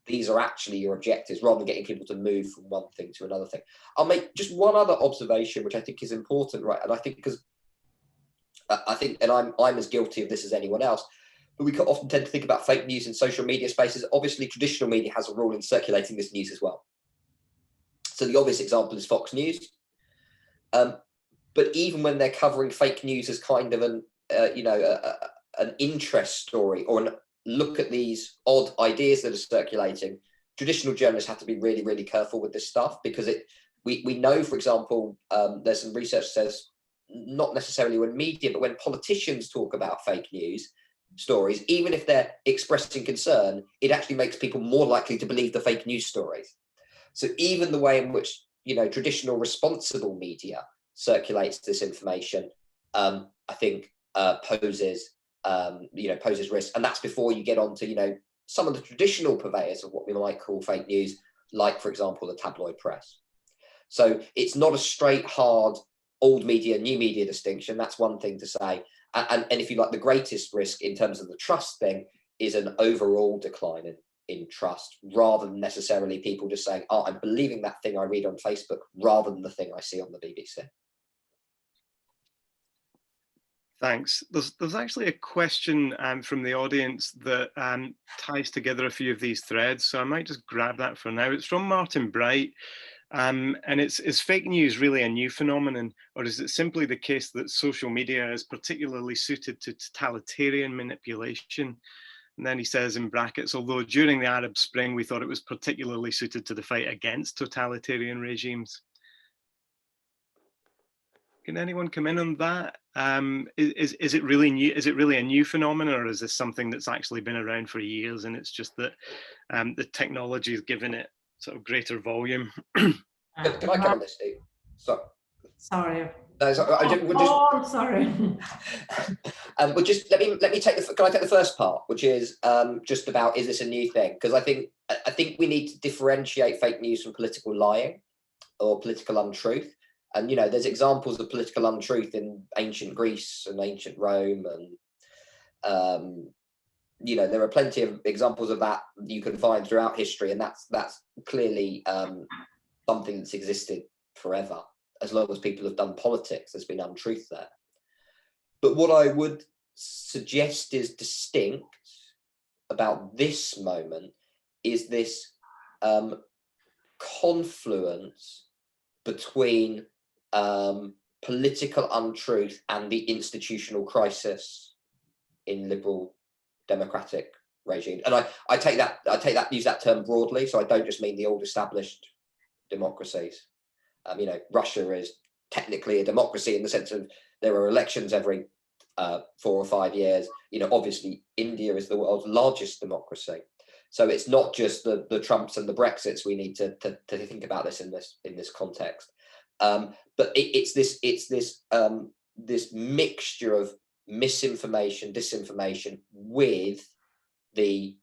Speaker 2: These are actually your objectives rather than getting people to move from one thing to another thing. I'll make just one other observation, which I think is important, right? And I think because and I'm as guilty of this as anyone else, but we often tend to think about fake news in social media spaces. Obviously, traditional media has a role in circulating this news as well. So the obvious example is Fox News. But even when they're covering fake news as kind of an interest story or an look at these odd ideas that are circulating, traditional journalists have to be really, really careful with this stuff because we know, for example, there's some research that says not necessarily when media, but when politicians talk about fake news stories, even if they're expressing concern, it actually makes people more likely to believe the fake news stories. So even the way in which, you know, traditional responsible media circulates this information, I think poses risk. And that's before you get on to, you know, some of the traditional purveyors of what we might call fake news, like, for example, the tabloid press. So it's not a straight, hard, old media, new media distinction. That's one thing to say. And if you like, the greatest risk in terms of the trust thing is an overall decline in trust, rather than necessarily people just saying, oh, I'm believing that thing I read on Facebook rather than the thing I see on the BBC.
Speaker 1: Thanks. There's actually a question from the audience that ties together a few of these threads, so I might just grab that for now. It's from Martin Bright, and is fake news really a new phenomenon, or is it simply the case that social media is particularly suited to totalitarian manipulation? And then he says in brackets, although during the Arab Spring we thought it was particularly suited to the fight against totalitarian regimes. Can anyone come in on that? Is it really new? Is it really a new phenomenon, or is this something that's actually been around for years and it's just that the technology has given it sort of greater volume?
Speaker 2: Can I come on this, Steve?
Speaker 3: Sorry.
Speaker 2: No,
Speaker 3: sorry.
Speaker 2: Well, just let me take the. Can I take the first part, which is just about, is this a new thing? Because I think we need to differentiate fake news from political lying or political untruth. And, you know, there's examples of political untruth in ancient Greece and ancient Rome. And, you know, there are plenty of examples of that you can find throughout history. And that's clearly something that's existed forever. As long as people have done politics, there's been untruth there. But what I would suggest is distinct about this moment is this confluence between political untruth and the institutional crisis in liberal democratic regimes. And I take that, use that term broadly, so I don't just mean the old established democracies. You know, Russia is technically a democracy in the sense of there are elections every 4 or 5 years. You know, obviously India is the world's largest democracy. So it's not just the Trumps and the Brexits. We need to think about this in this context. But it's this mixture of misinformation, disinformation with the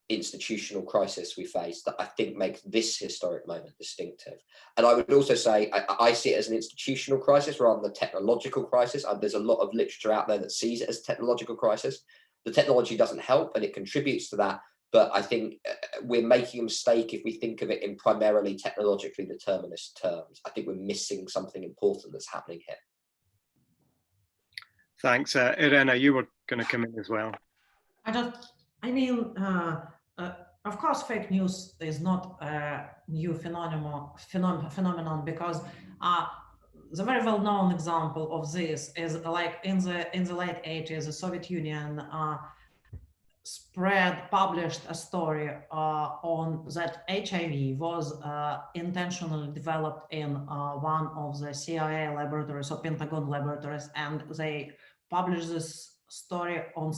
Speaker 2: institutional crisis we face that I think makes this historic moment distinctive. And I would also say I see it as an institutional crisis rather than a technological crisis. There's a lot of literature out there that sees it as a technological crisis. The technology doesn't help and it contributes to that. But I think we're making a mistake if we think of it in primarily technologically determinist terms. I think we're missing something important that's happening here.
Speaker 1: Thanks. Irina, you were going to come in as well.
Speaker 3: Of course, fake news is not a new phenomenon because the very well-known example of this is like in the late 80s, the Soviet Union published a story on that HIV was intentionally developed in one of the CIA laboratories or Pentagon laboratories, and they published this story on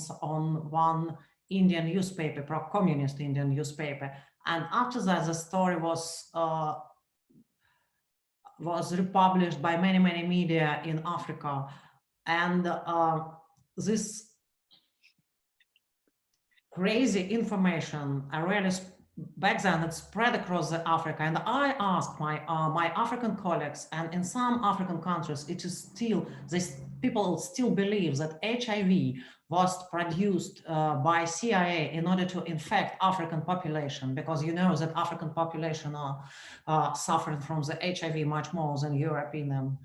Speaker 3: one Indian newspaper, pro-communist Indian newspaper. And after that, the story was republished by many media in Africa. And this crazy information, back then it spread across Africa. And I asked my African colleagues, and in some African countries, it is still, people still believe that HIV was produced by CIA in order to infect African population, because you know that African population are suffering from the HIV much more than European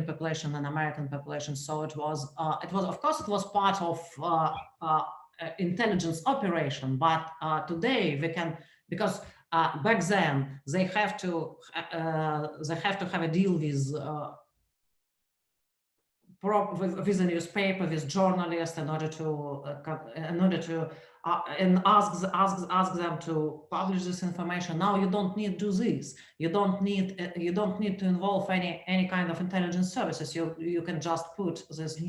Speaker 3: population and American population. So it was of course it was part of intelligence operation, but today we can, because back then they have to have a deal with a newspaper, with journalists, in order to and ask them to publish this information. Now you don't need to do this. You don't need to involve any kind of intelligence services. You can just put this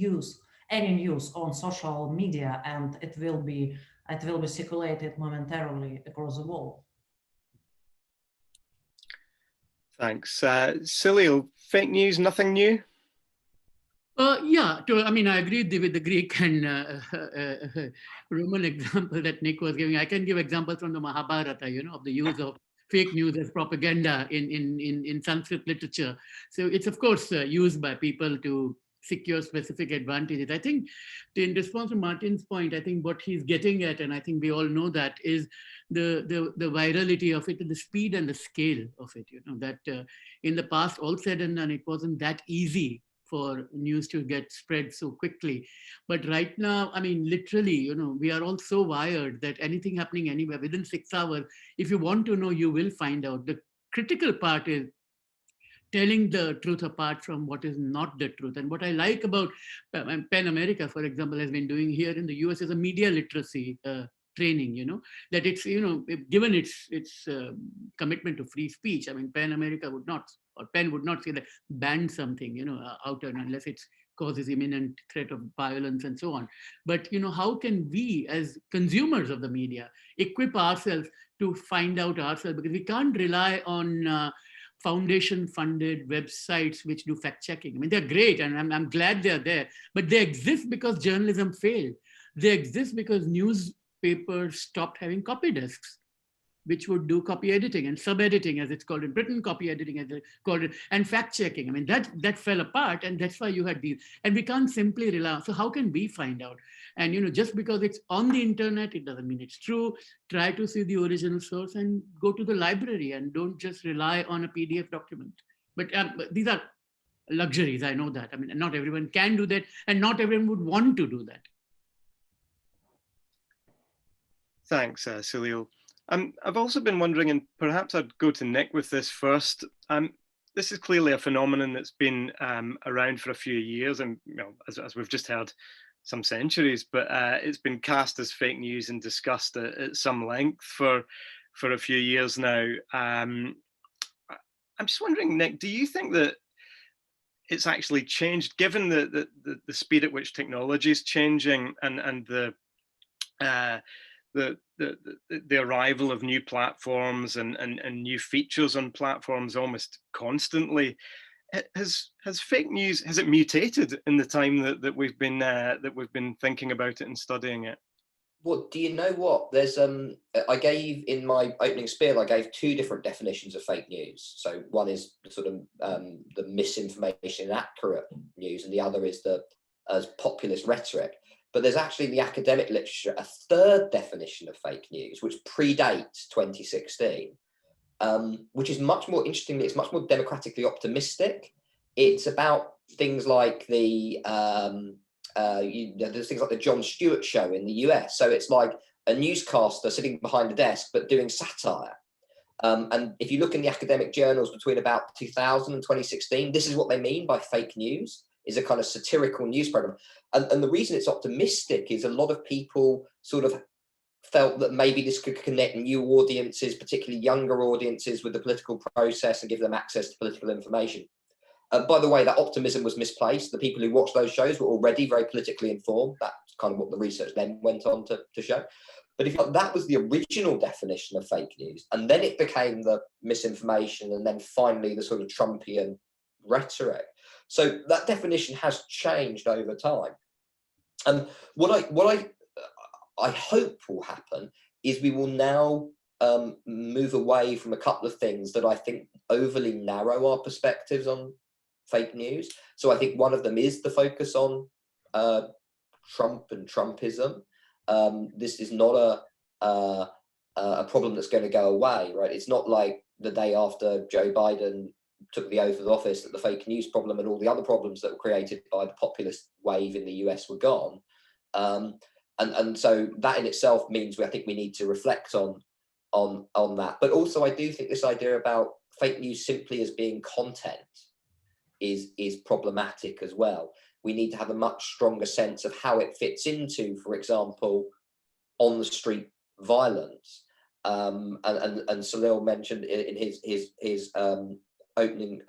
Speaker 3: any news on social media, and it will be circulated momentarily across the world.
Speaker 1: Thanks. Salil, fake news, nothing new?
Speaker 4: Yeah, I mean, I agree with the Greek and Roman example that Nick was giving. I can give examples from the Mahabharata, of the use of fake news as propaganda in Sanskrit literature. So it's, of course, used by people to secure specific advantages. I think, in response to Martin's point, I think what he's getting at, and I think we all know that, is the virality of it, and the speed and the scale of it. That in the past, all said and done, it wasn't that easy for news to get spread so quickly. But right now, I mean, literally, we are all so wired that anything happening anywhere within 6 hours, if you want to know, you will find out. The critical part is telling the truth apart from what is not the truth. And what I like about PEN America, for example, has been doing here in the US is a media literacy training, that it's, given its commitment to free speech. I mean, PEN America would not, or PEN would not say that ban something, out unless it causes imminent threat of violence and so on. But, how can we as consumers of the media equip ourselves to find out ourselves? Because we can't rely on foundation-funded websites which do fact-checking. I mean, they're great, and I'm glad they're there, but they exist because journalism failed. They exist because newspapers stopped having copy desks, which would do copy editing and sub-editing, as it's called in Britain, copy editing, as it's called it, and fact-checking. I mean, that fell apart, and that's why you had these. And we can't simply rely on. So how can we find out? And just because it's on the internet, it doesn't mean it's true. Try to see the original source and go to the library, and don't just rely on a PDF document. But these are luxuries, I know that. I mean, not everyone can do that, and not everyone would want to do that.
Speaker 1: Thanks, Salil. I've also been wondering, and perhaps I'd go to Nick with this first. This is clearly a phenomenon that's been around for a few years, and as we've just heard, some centuries. But it's been cast as fake news and discussed at some length for a few years now. I'm just wondering, Nick, do you think that it's actually changed, given the speed at which technology is changing and the arrival of new platforms and new features on platforms almost constantly? Has fake news, has it mutated in the time that we've been thinking about it and studying it?
Speaker 2: Well, do you know what? There's I gave in my opening spiel, I gave 2 different definitions of fake news. So one is sort of the misinformation, inaccurate news, and the other is the populist rhetoric. But there's actually in the academic literature a 3rd definition of fake news, which predates 2016, which is much more interesting. It's much more democratically optimistic. It's about things like there's things like the Jon Stewart show in the US. So it's like a newscaster sitting behind a desk, but doing satire. And if you look in the academic journals between about 2000 and 2016, this is what they mean by fake news, is a kind of satirical news program. And the reason it's optimistic is a lot of people sort of felt that maybe this could connect new audiences, particularly younger audiences, with the political process and give them access to political information. By the way, that optimism was misplaced. The people who watched those shows were already very politically informed. That's kind of what the research then went on to show. But if that was the original definition of fake news, and then it became the misinformation, and then finally the sort of Trumpian rhetoric. So that definition has changed over time. And what I hope will happen is we will now move away from a couple of things that I think overly narrow our perspectives on fake news. So I think one of them is the focus on Trump and Trumpism. This is not a problem that's going to go away, right? It's not like the day after Joe Biden took the oath of office that the fake news problem and all the other problems that were created by the populist wave in the US were gone. And so that in itself means I think we need to reflect on that. But also I do think this idea about fake news simply as being content is problematic as well. We need to have a much stronger sense of how it fits into, for example, on the street violence. And Salil mentioned in his opening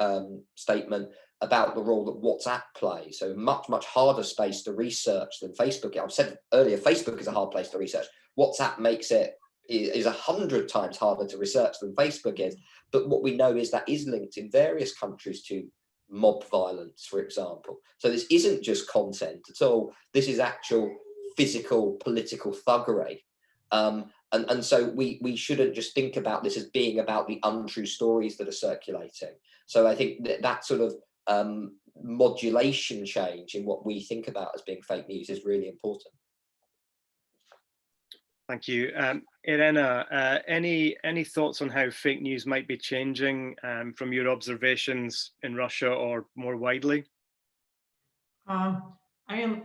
Speaker 2: statement about the role that WhatsApp plays. So much harder space to research than Facebook. I've said earlier, Facebook is a hard place to research. WhatsApp makes it is 100 times harder to research than Facebook is. But what we know is that is linked in various countries to mob violence, for example. So this isn't just content at all. This is actual physical political thuggery. And so we shouldn't just think about this as being about the untrue stories that are circulating. So I think that sort of modulation change in what we think about as being fake news is really important.
Speaker 1: Thank you. Irina, any thoughts on how fake news might be changing from your observations in Russia or more widely?
Speaker 3: I mean,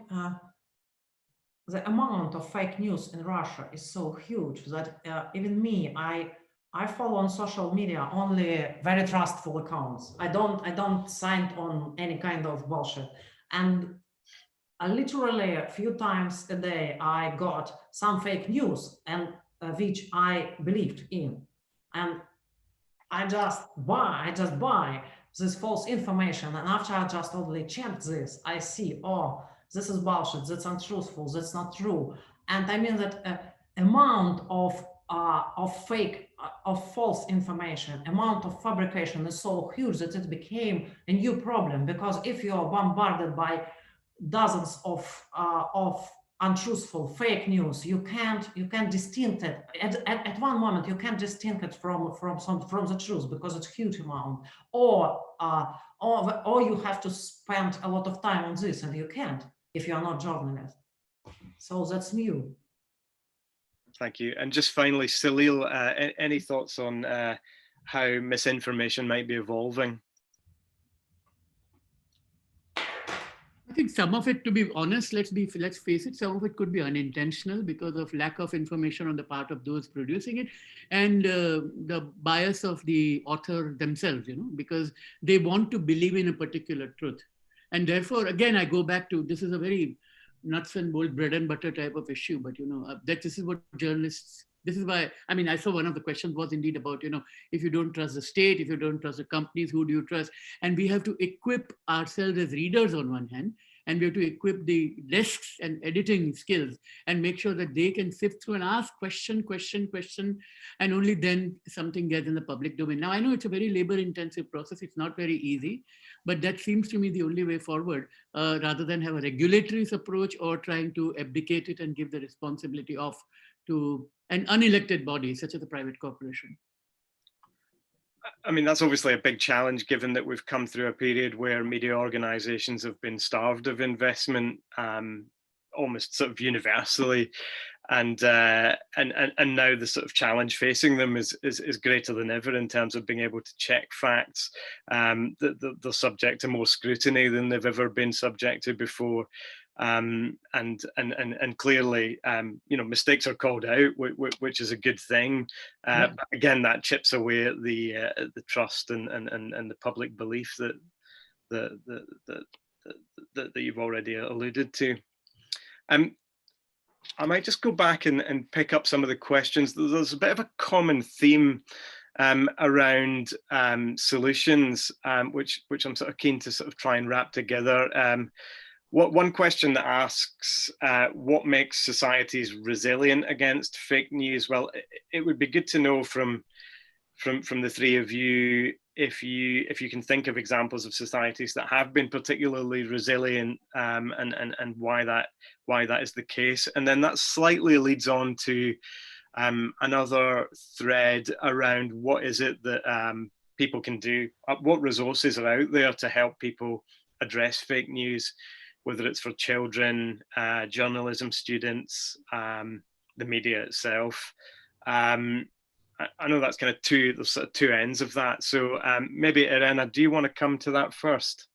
Speaker 3: the amount of fake news in Russia is so huge that even me, I follow on social media only very trustful accounts. I don't sign on any kind of bullshit. And literally a few times a day, I got some fake news and which I believed in, and I just buy this false information. And after I just totally checked this, I see, oh, this is bullshit. That's untruthful. That's not true. And I mean that amount of fake, of false information, amount of fabrication is so huge that it became a new problem. Because if you are bombarded by dozens of untruthful fake news, you can't distinct it at one moment. You can't distinct it from the truth because it's huge amount, or you have to spend a lot of time on this, and you can't if you are not journalist. So that's new.
Speaker 1: Thank you. And just finally, Salil, any thoughts on how misinformation might be evolving?
Speaker 4: I think some of it, to be honest, let's face it, some of it could be unintentional because of lack of information on the part of those producing it, and the bias of the author themselves, because they want to believe in a particular truth. And therefore, again, I go back to, this is a very nuts and bolts, bread and butter type of issue, but that this is what journalists, this is why, I mean, I saw one of the questions was indeed about, if you don't trust the state, if you don't trust the companies, who do you trust? And we have to equip ourselves as readers on one hand, and we have to equip the desks and editing skills and make sure that they can sift through and ask question, and only then something gets in the public domain. Now, I know it's a very labor-intensive process. It's not very easy, but that seems to me the only way forward, rather than have a regulatory approach or trying to abdicate it and give the responsibility off to an unelected body, such as a private corporation.
Speaker 1: I mean, that's obviously a big challenge, given that we've come through a period where media organizations have been starved of investment, almost sort of universally. And now the sort of challenge facing them is greater than ever in terms of being able to check facts. They're subject to more scrutiny than they've ever been subject to before. And clearly, mistakes are called out, which is a good thing. But again, that chips away at the trust and the public belief that you've already alluded to. I might just go back and pick up some of the questions. There's a bit of a common theme around solutions, which I'm sort of keen to sort of try and wrap together. One question that asks, what makes societies resilient against fake news? Well, it would be good to know from the three of you if you can think of examples of societies that have been particularly resilient, and why that is the case. And then that slightly leads on to another thread around what is it that people can do, what resources are out there to help people address fake news, whether it's for children, journalism students, the media itself. I know that's kind of there's sort of two ends of that. So maybe Irina, do you want to come to that first?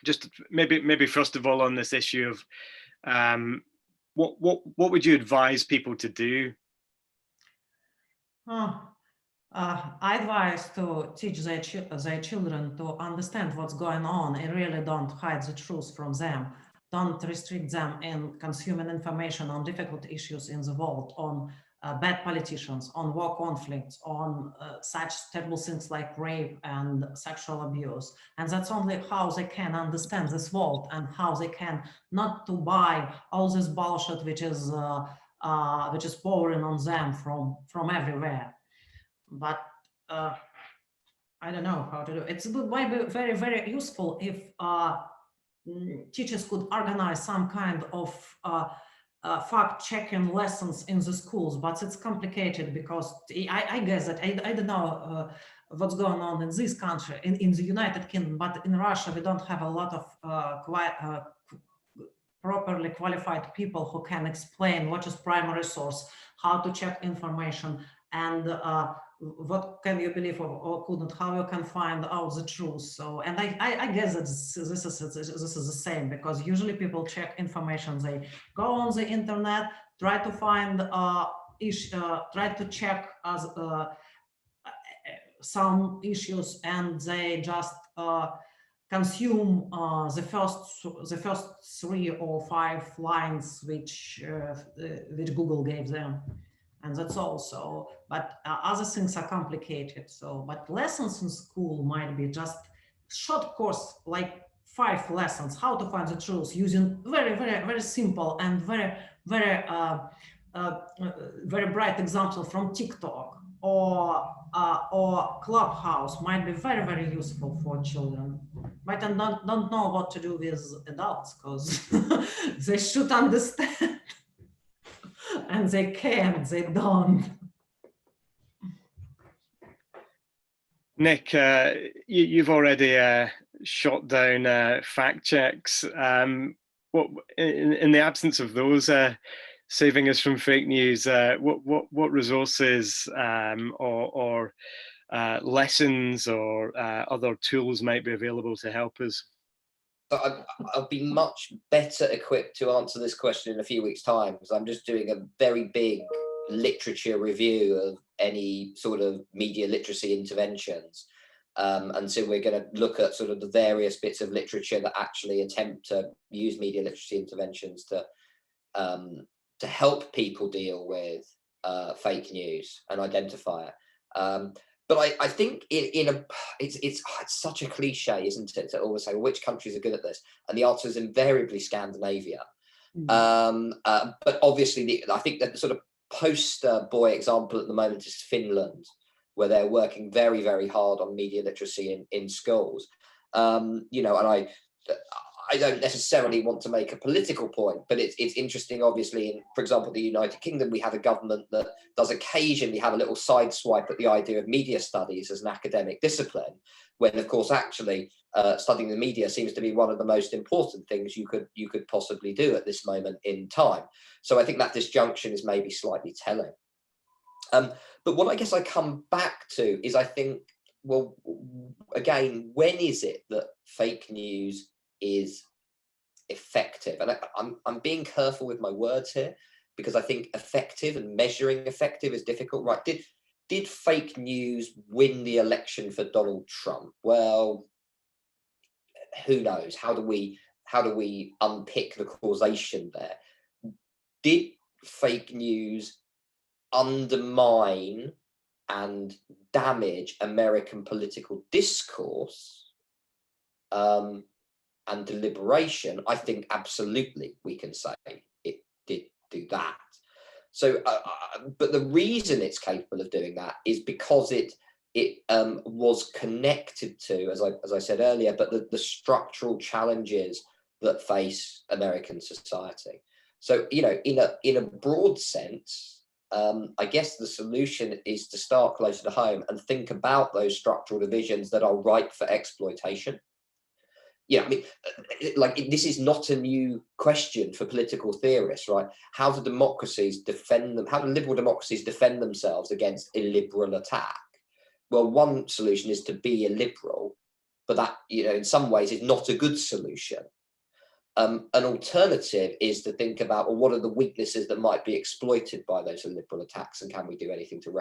Speaker 1: Just maybe first of all on this issue of what would you advise people to do?
Speaker 3: I advise to teach their children to understand what's going on and really don't hide the truth from them. Don't restrict them in consuming information on difficult issues in the world, on bad politicians, on war conflicts, on such terrible things like rape and sexual abuse. And that's only how they can understand this world and how they can not to buy all this bullshit which is pouring on them from everywhere. But I don't know how to do it. It might be very, very useful if teachers could organize some kind of fact-checking lessons in the schools, but it's complicated because I guess that I don't know what's going on in this country, in the United Kingdom, but in Russia, we don't have a lot of properly qualified people who can explain what is primary source, how to check information, and what can you believe or couldn't, how you can find out the truth. So, and I guess that this is the same, because usually people check information, they go on the internet, try to find try to check as some issues, and they just consume the first 3 or 5 lines which Google gave them, and that's all. So, but other things are complicated. So, but lessons in school might be just short course, like 5 lessons, how to find the truth using very, very, very simple and very, very, very bright example from TikTok or Clubhouse might be very, very useful for children. But I don't know what to do with adults, because they should understand. And they can't, they don't.
Speaker 1: Nick, you've already shot down fact checks. What, in the absence of those saving us from fake news, what resources or lessons or other tools might be available to help us?
Speaker 2: I'll be much better equipped to answer this question in a few weeks' time, because I'm just doing a very big literature review of any sort of media literacy interventions. And so we're going to look at sort of the various bits of literature that actually attempt to use media literacy interventions to help people deal with fake news and identify it. But I think it's such a cliche, isn't it, to always say, well, which countries are good at this? And the answer is invariably Scandinavia. But obviously, I think that the sort of poster boy example at the moment is Finland, where they're working very, very hard on media literacy in schools. You know, and I don't necessarily want to make a political point, but it's interesting, obviously, in, for example, the United Kingdom, we have a government that does occasionally have a little side swipe at the idea of media studies as an academic discipline, when, of course, actually studying the media seems to be one of the most important things you could possibly do at this moment in time. So I think that disjunction is maybe slightly telling. But what I guess I come back to is, I think, well, again, when is it that fake news is effective? And I'm being careful with my words here, because I think effective and measuring effective is difficult, right? Did fake news win the election for Donald Trump? Well, who knows? How do we unpick the causation there? Did fake news undermine and damage American political discourse and deliberation? I think absolutely we can say it did do that. So, but the reason it's capable of doing that is because it was connected to, as I said earlier, but the structural challenges that face American society. So, you know, in a broad sense, I guess the solution is to start closer to home and think about those structural divisions that are ripe for exploitation. Yeah, I mean, like, this is not a new question for political theorists, right? How do democracies defend them? How do liberal democracies defend themselves against illiberal attack? Well, one solution is to be illiberal, but that, you know, in some ways is not a good solution. An alternative is to think about, well, what are the weaknesses that might be exploited by those illiberal attacks, and can we do anything to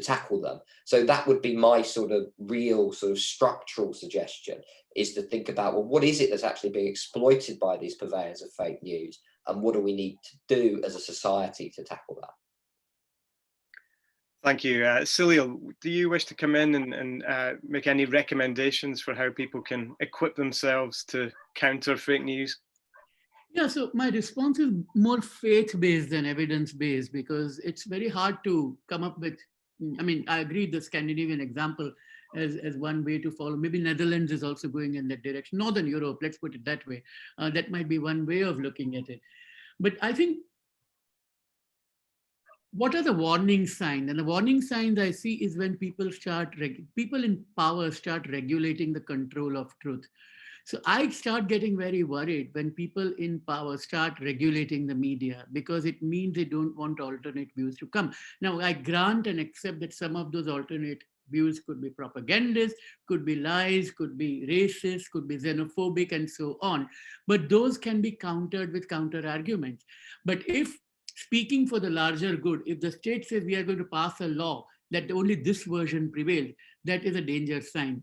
Speaker 2: tackle them? So that would be my sort of real sort of structural suggestion, is to think about, well, what is it that's actually being exploited by these purveyors of fake news, and what do we need to do as a society to tackle that?
Speaker 1: Thank you. Salil, do you wish to come in and make any recommendations for how people can equip themselves to counter fake news?
Speaker 4: Yeah, so my response is more faith-based than evidence-based, because it's very hard to come up with I mean, I agree the Scandinavian example as one way to follow. Maybe Netherlands is also going in that direction. Northern Europe, let's put it that way. That might be one way of looking at it. But I think, what are the warning signs? And the warning signs I see is when people people in power start regulating the control of truth. So I start getting very worried when people in power start regulating the media, because it means they don't want alternate views to come. Now, I grant and accept that some of those alternate views could be propagandist, could be lies, could be racist, could be xenophobic, and so on. But those can be countered with counter arguments. But if, speaking for the larger good, if the state says we are going to pass a law that only this version prevails, that is a danger sign.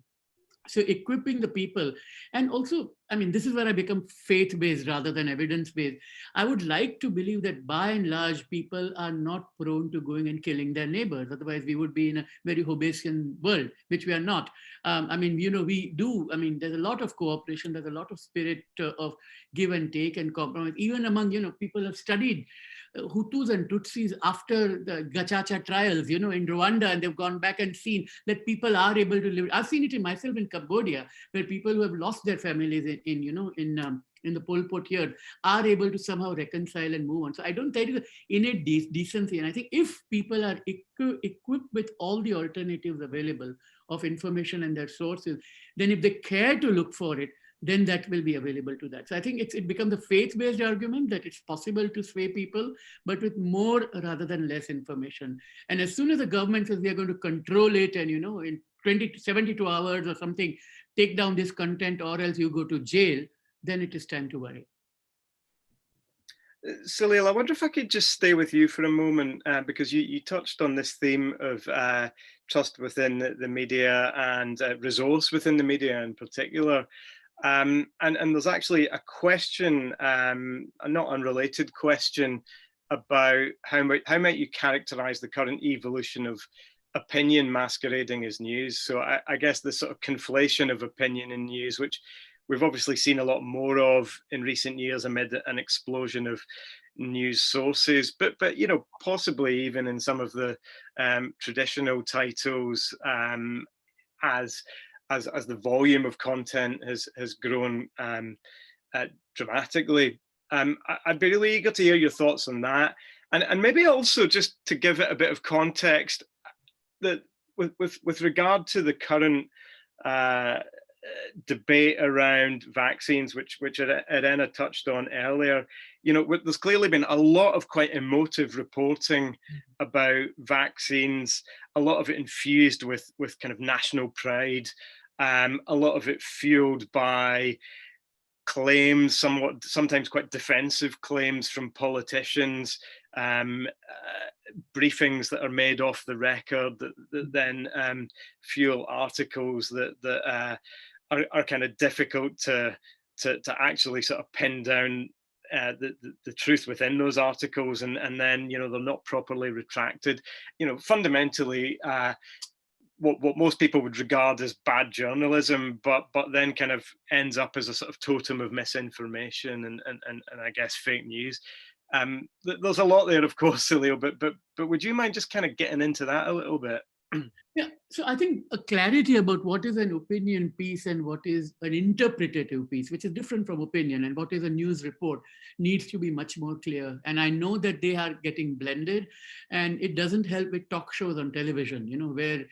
Speaker 4: So equipping the people, and also, I mean, this is where I become faith-based rather than evidence-based. I would like to believe that by and large, people are not prone to going and killing their neighbors. Otherwise, we would be in a very Hobbesian world, which we are not. I mean, we do, I mean, there's a lot of cooperation, there's a lot of spirit of give and take and compromise, even among, people who have studied Hutus and Tutsis after the Gacaca trials, in Rwanda, and they've gone back and seen that people are able to live. I've seen it in myself in Cambodia, where people who have lost their families in the Pol Pot here are able to somehow reconcile and move on. So I don't think it's innate decency. And I think if people are equipped with all the alternatives available of information and their sources, then if they care to look for it, then that will be available to that. So I think it becomes a faith-based argument that it's possible to sway people, but with more rather than less information. And as soon as the government says we are going to control it and, in 20 to 72 hours or something, take down this content or else you go to jail, then it is time to worry.
Speaker 1: Salil, I wonder if I could just stay with you for a moment, because you touched on this theme of trust within the media and resource within the media in particular. And there's actually a question, a not unrelated question, about how might you characterize the current evolution of opinion masquerading as news. So I guess the sort of conflation of opinion and news, which we've obviously seen a lot more of in recent years amid an explosion of news sources, but possibly even in some of the traditional titles, as the volume of content has grown dramatically. I'd be really eager to hear your thoughts on that, and maybe also just to give it a bit of context, that with regard to the current debate around vaccines, which Irina touched on earlier, there's clearly been a lot of quite emotive reporting about vaccines, a lot of it infused with kind of national pride, a lot of it fueled by claims, sometimes quite defensive claims from politicians, briefings that are made off the record that then fuel articles that are kind of difficult to actually sort of pin down the truth within those articles, and then they're not properly retracted. Fundamentally, what most people would regard as bad journalism, but then kind of ends up as a sort of totem of misinformation and I guess fake news. There's a lot there, of course, Salil, but would you mind just kind of getting into that a little bit?
Speaker 4: Yeah, so I think a clarity about what is an opinion piece and what is an interpretative piece, which is different from opinion, and what is a news report, needs to be much more clear. And I know that they are getting blended, and it doesn't help with talk shows on television, where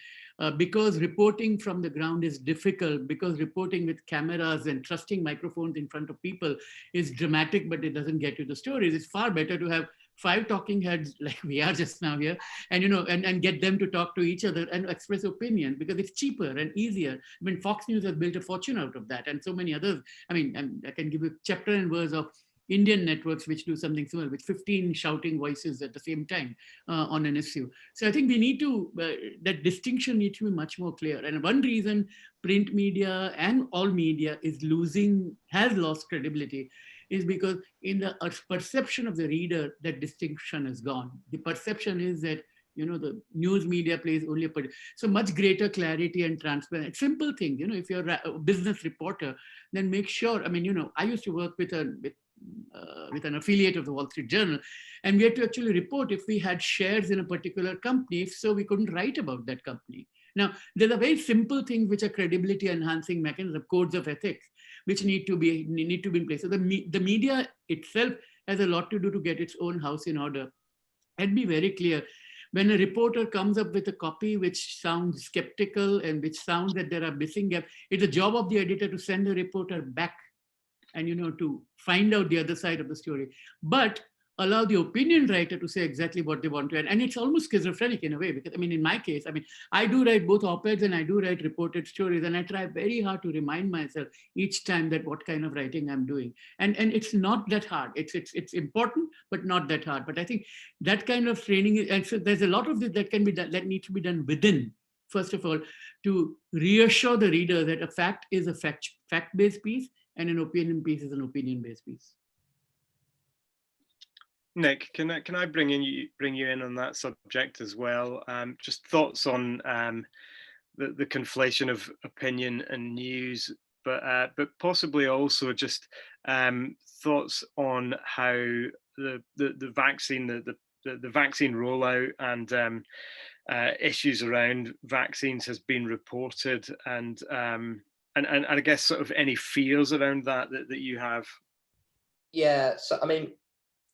Speaker 4: because reporting from the ground is difficult, because reporting with cameras and trusting microphones in front of people is dramatic, but it doesn't get you the stories. It's far better to have 5 talking heads like we are just now here, and and get them to talk to each other and express opinion, because it's cheaper and easier. I mean, Fox News has built a fortune out of that, and so many others. I mean, I can give you chapter and verse of Indian networks which do something similar, with 15 shouting voices at the same time on an issue. So I think we need to, that distinction needs to be much more clear. And one reason print media and all media has lost credibility is because in the perception of the reader, that distinction is gone. The perception is that, the news media plays only so much greater clarity and transparency. Simple thing, if you're a business reporter, then make sure, I mean, I used to work with with an affiliate of the Wall Street Journal. And we had to actually report if we had shares in a particular company. If so, we couldn't write about that company. Now, there are very simple things which are credibility enhancing mechanisms, codes of ethics, which need to be in place. So the media itself has a lot to do to get its own house in order. And be very clear, when a reporter comes up with a copy which sounds skeptical and which sounds that there are missing gaps, it's the job of the editor to send the reporter back and, you know, to find out the other side of the story. But allow the opinion writer to say exactly what they want to. And it's almost schizophrenic in a way, because I mean, in my case, I mean, I do write both op-eds and I do write reported stories, and I try very hard to remind myself each time that what kind of writing I'm doing. And it's not that hard. It's important, but not that hard. But I think that kind of training, and so there's a lot of this that can be done, that needs to be done within, first of all, to reassure the reader that a fact is a fact-based piece and an opinion piece is an opinion-based piece.
Speaker 1: Nick, can I bring you in on that subject as well? Just thoughts on the conflation of opinion and news, but possibly also just thoughts on how the vaccine the vaccine rollout and issues around vaccines has been reported, and I guess sort of any fears around that you have.
Speaker 2: Yeah, so I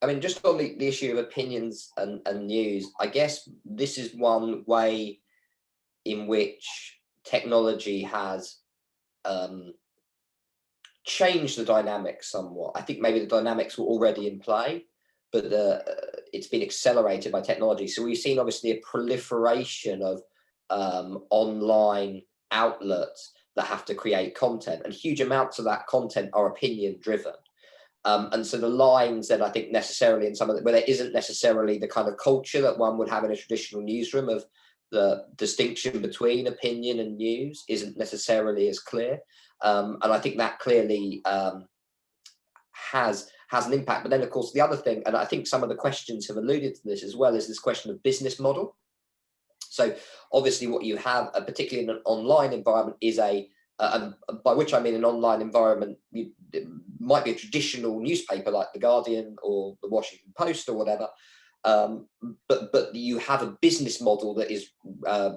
Speaker 2: mean, just on the issue of opinions and news, I guess this is one way in which technology has changed the dynamics somewhat. I think maybe the dynamics were already in play, but it's been accelerated by technology. So we've seen obviously a proliferation of online outlets that have to create content, and huge amounts of that content are opinion driven. And so the lines that I think necessarily in some of the, where there isn't necessarily the kind of culture that one would have in a traditional newsroom of the distinction between opinion and news isn't necessarily as clear. And I think that clearly has an impact. But then, of course, the other thing, and I think some of the questions have alluded to this as well, is this question of business model. So obviously what you have, particularly in an online environment, is by which I mean an online environment, it might be a traditional newspaper like The Guardian or The Washington Post or whatever, but you have a business model that is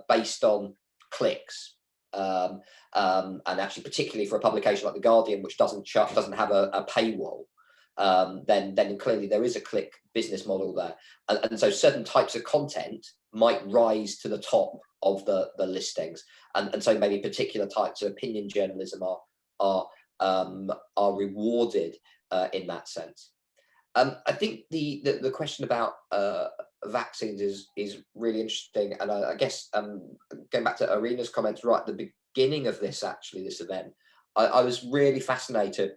Speaker 2: based on clicks. And actually, particularly for a publication like The Guardian, which doesn't have a paywall, then clearly there is a click business model there. And so certain types of content might rise to the top of the listings, and so maybe particular types of opinion journalism are rewarded in that sense. I think the question about vaccines is really interesting, and I guess going back to Irina's comments right at the beginning of this event, I was really fascinated.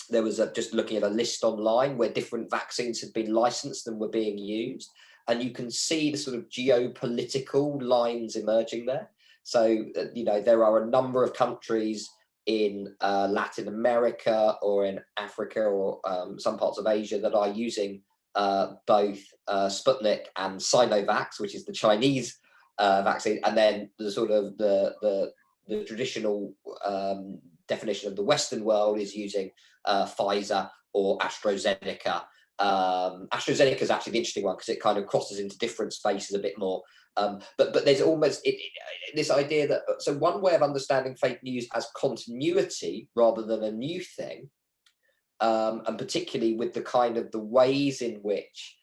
Speaker 2: There was just looking at a list online where different vaccines had been licensed and were being used. And you can see the sort of geopolitical lines emerging there. So, you know, there are a number of countries in Latin America or in Africa or some parts of Asia that are using both Sputnik and Sinovac, which is the Chinese vaccine. And then the sort of the traditional definition of the Western world is using Pfizer or AstraZeneca. AstraZeneca is actually the interesting one because it kind of crosses into different spaces a bit more. But there's almost this idea that, so one way of understanding fake news as continuity rather than a new thing, and particularly with the kind of the ways in which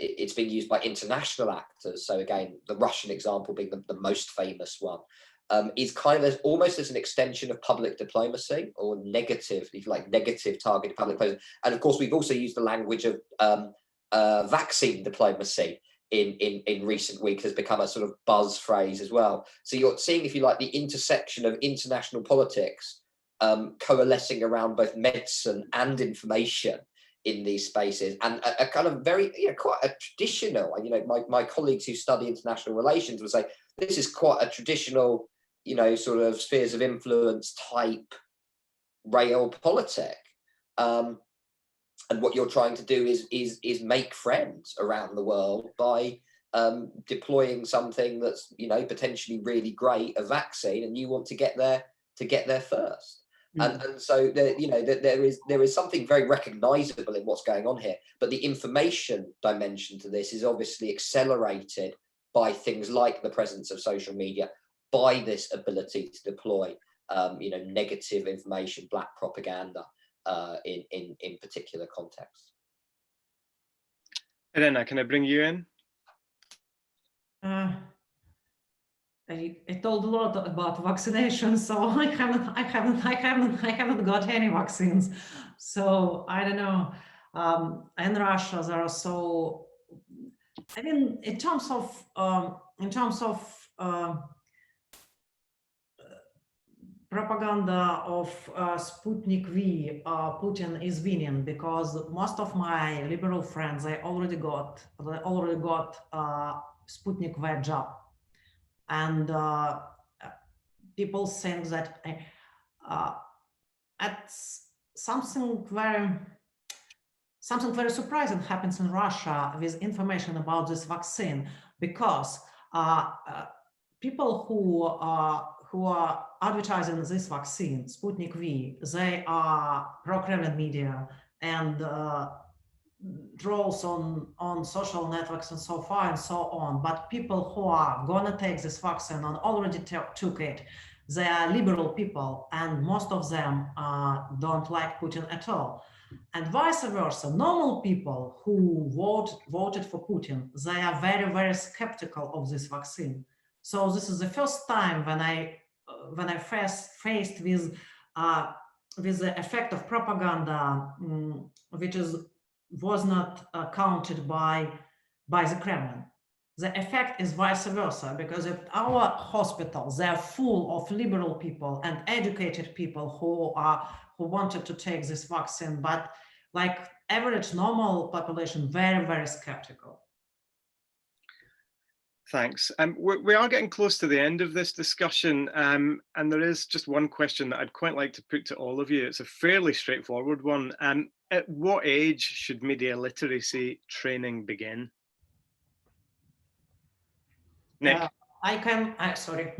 Speaker 2: it's been used by international actors. So again, the Russian example being the most famous one. Is kind of almost as an extension of public diplomacy, or negative, if you like, negative targeted public diplomacy. And of course, we've also used the language of vaccine diplomacy in recent weeks, has become a sort of buzz phrase as well. So you're seeing, if you like, the intersection of international politics coalescing around both medicine and information in these spaces, and a kind of very, quite a traditional, my colleagues who study international relations would say this is quite a traditional, sort of spheres of influence type realpolitik. And what you're trying to do is make friends around the world by deploying something that's potentially really great, a vaccine, and you want to get there first. And so there is something very recognizable in what's going on here. But the information dimension to this is obviously accelerated by things like the presence of social media, by this ability to deploy negative information, black propaganda in particular contexts.
Speaker 1: Irina, can I bring you in?
Speaker 3: I told a lot about vaccination, so I haven't got any vaccines. So I don't know. In Russia, there are so. I mean, in terms of propaganda of Sputnik V, Putin is winning because most of my liberal friends they already got Sputnik V jab, and people think that something very surprising happens in Russia with information about this vaccine, because people who are advertising this vaccine, Sputnik V, they are pro-Kremlin media and trolls on social networks and so far and so on. But people who are gonna take this vaccine and already took it, they are liberal people, and most of them don't like Putin at all. And vice versa, normal people who voted for Putin, they are very, very skeptical of this vaccine. So this is the first time when I faced with the effect of propaganda, which was not counted by the Kremlin. The effect is vice versa, because at our hospitals they are full of liberal people and educated people who wanted to take this vaccine, but like average normal population, very, very skeptical.
Speaker 1: Thanks. We are getting close to the end of this discussion, and there is just one question that I'd quite like to put to all of you. It's a fairly straightforward one. At what age should media literacy training begin? Nick?
Speaker 3: Sorry.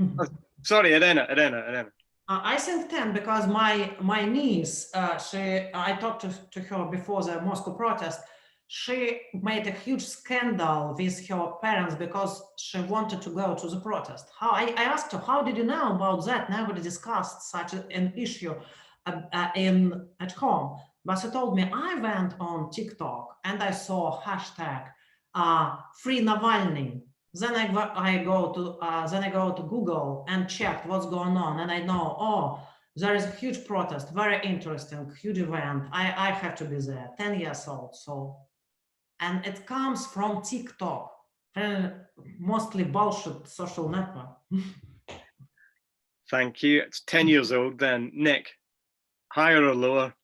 Speaker 1: Sorry, Irina.
Speaker 3: I think 10, because my niece, I talked to her before the Moscow protest. She made a huge scandal with her parents because she wanted to go to the protest. I asked her, how did you know about that? Nobody discussed such an issue at home. But she told me, I went on TikTok and I saw hashtag free Navalny. Then I go to Google and checked what's going on, and I know, oh, there is a huge protest, very interesting, huge event. I have to be there, 10 years old. So, and it comes from TikTok, mostly bullshit social network.
Speaker 1: Thank you. It's 10 years old then. Nick, higher or lower?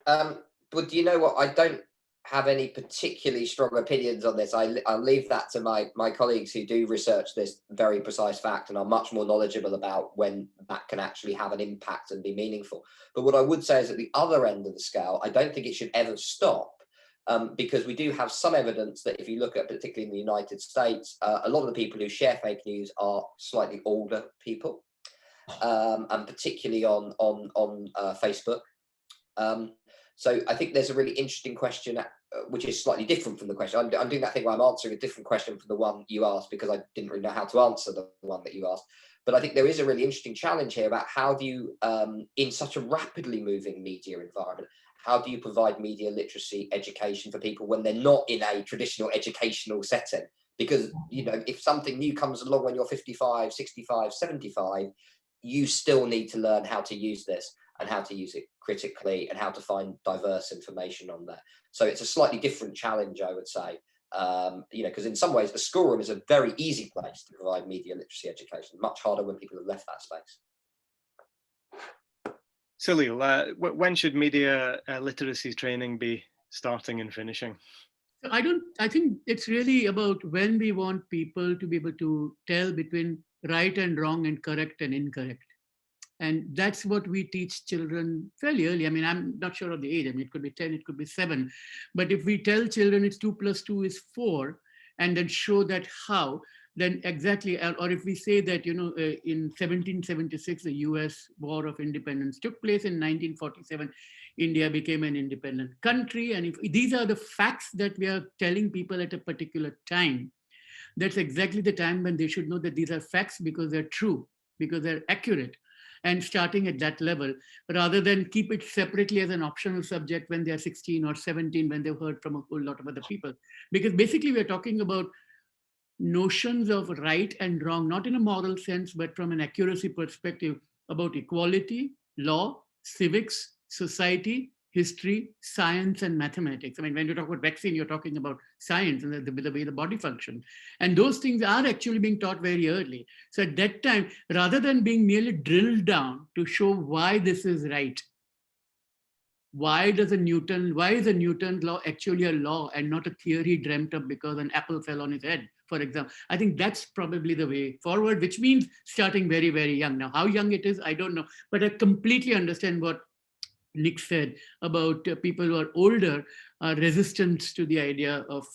Speaker 2: But do you know what? I don't have any particularly strong opinions on this. I'll leave that to my colleagues who do research this very precise fact and are much more knowledgeable about when that can actually have an impact and be meaningful. But what I would say is at the other end of the scale, I don't think it should ever stop, because we do have some evidence that if you look at, particularly in the United States, a lot of the people who share fake news are slightly older people, and particularly on Facebook. So I think there's a really interesting question, which is slightly different from the question. I'm doing that thing where I'm answering a different question from the one you asked because I didn't really know how to answer the one that you asked. But I think there is a really interesting challenge here about how do you, in such a rapidly moving media environment, how do you provide media literacy education for people when they're not in a traditional educational setting? Because, you know, if something new comes along when you're 55, 65, 75, you still need to learn how to use this and how to use it critically and how to find diverse information on there. So it's a slightly different challenge, I would say, you know, because in some ways the schoolroom is a very easy place to provide media literacy education, much harder when people have left that space.
Speaker 1: Salil, when should media literacy training be starting and finishing?
Speaker 4: I think it's really about when we want people to be able to tell between right and wrong and correct and incorrect. And that's what we teach children fairly early. I mean, I'm not sure of the age. I mean, it could be 10, it could be 7. But if we tell children it's 2 + 2 is 4, and then show that how, then exactly, or if we say that, in 1776, the US War of Independence took place. In 1947, India became an independent country. And if these are the facts that we are telling people at a particular time, that's exactly the time when they should know that these are facts because they're true, because they're accurate. And starting at that level, rather than keep it separately as an optional subject when they're 16 or 17, when they've heard from a whole lot of other people. Because basically we're talking about notions of right and wrong, not in a moral sense, but from an accuracy perspective, about equality, law, civics, society, history, science, and mathematics. I mean, when you talk about vaccine, you're talking about science and the way the body functions. And those things are actually being taught very early. So at that time, rather than being merely drilled down to show why this is right, why is a Newton's law actually a law and not a theory dreamt up because an apple fell on his head, for example? I think that's probably the way forward, which means starting very, very young. Now, how young it is, I don't know, but I completely understand what Nick said about people who are older are resistant to the idea of,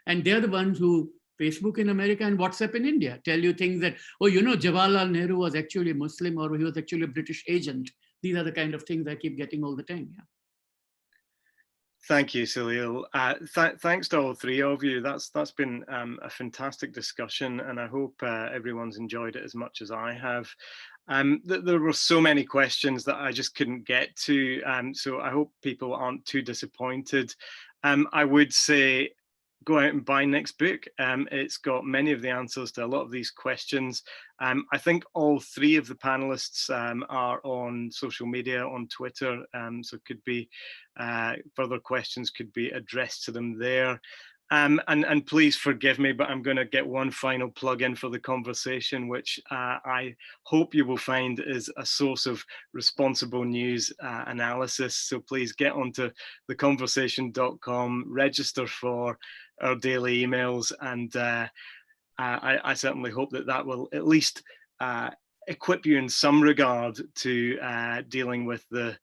Speaker 4: and they're the ones who, Facebook in America and WhatsApp in India, tell you things that, oh, Jawaharlal Nehru was actually a Muslim, or he was actually a British agent. These are the kind of things I keep getting all the time. Yeah.
Speaker 1: Thank you, Salil. Thanks to all three of you. That's been a fantastic discussion, and I hope everyone's enjoyed it as much as I have. There were so many questions that I just couldn't get to, so I hope people aren't too disappointed. I would say go out and buy Nick's book. It's got many of the answers to a lot of these questions. I think all three of the panelists are on social media, on Twitter, so it could be further questions could be addressed to them there. And please forgive me, but I'm going to get one final plug in for the conversation, which I hope you will find is a source of responsible news analysis. So please get onto theconversation.com, register for our daily emails, and I certainly hope that will at least equip you in some regard to dealing with the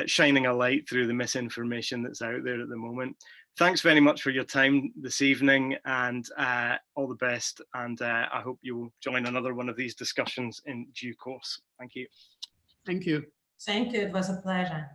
Speaker 1: shining a light through the misinformation that's out there at the moment. Thanks very much for your time this evening, and all the best. And I hope you will join another one of these discussions in due course. Thank you.
Speaker 4: Thank you.
Speaker 3: Thank you. It was a pleasure.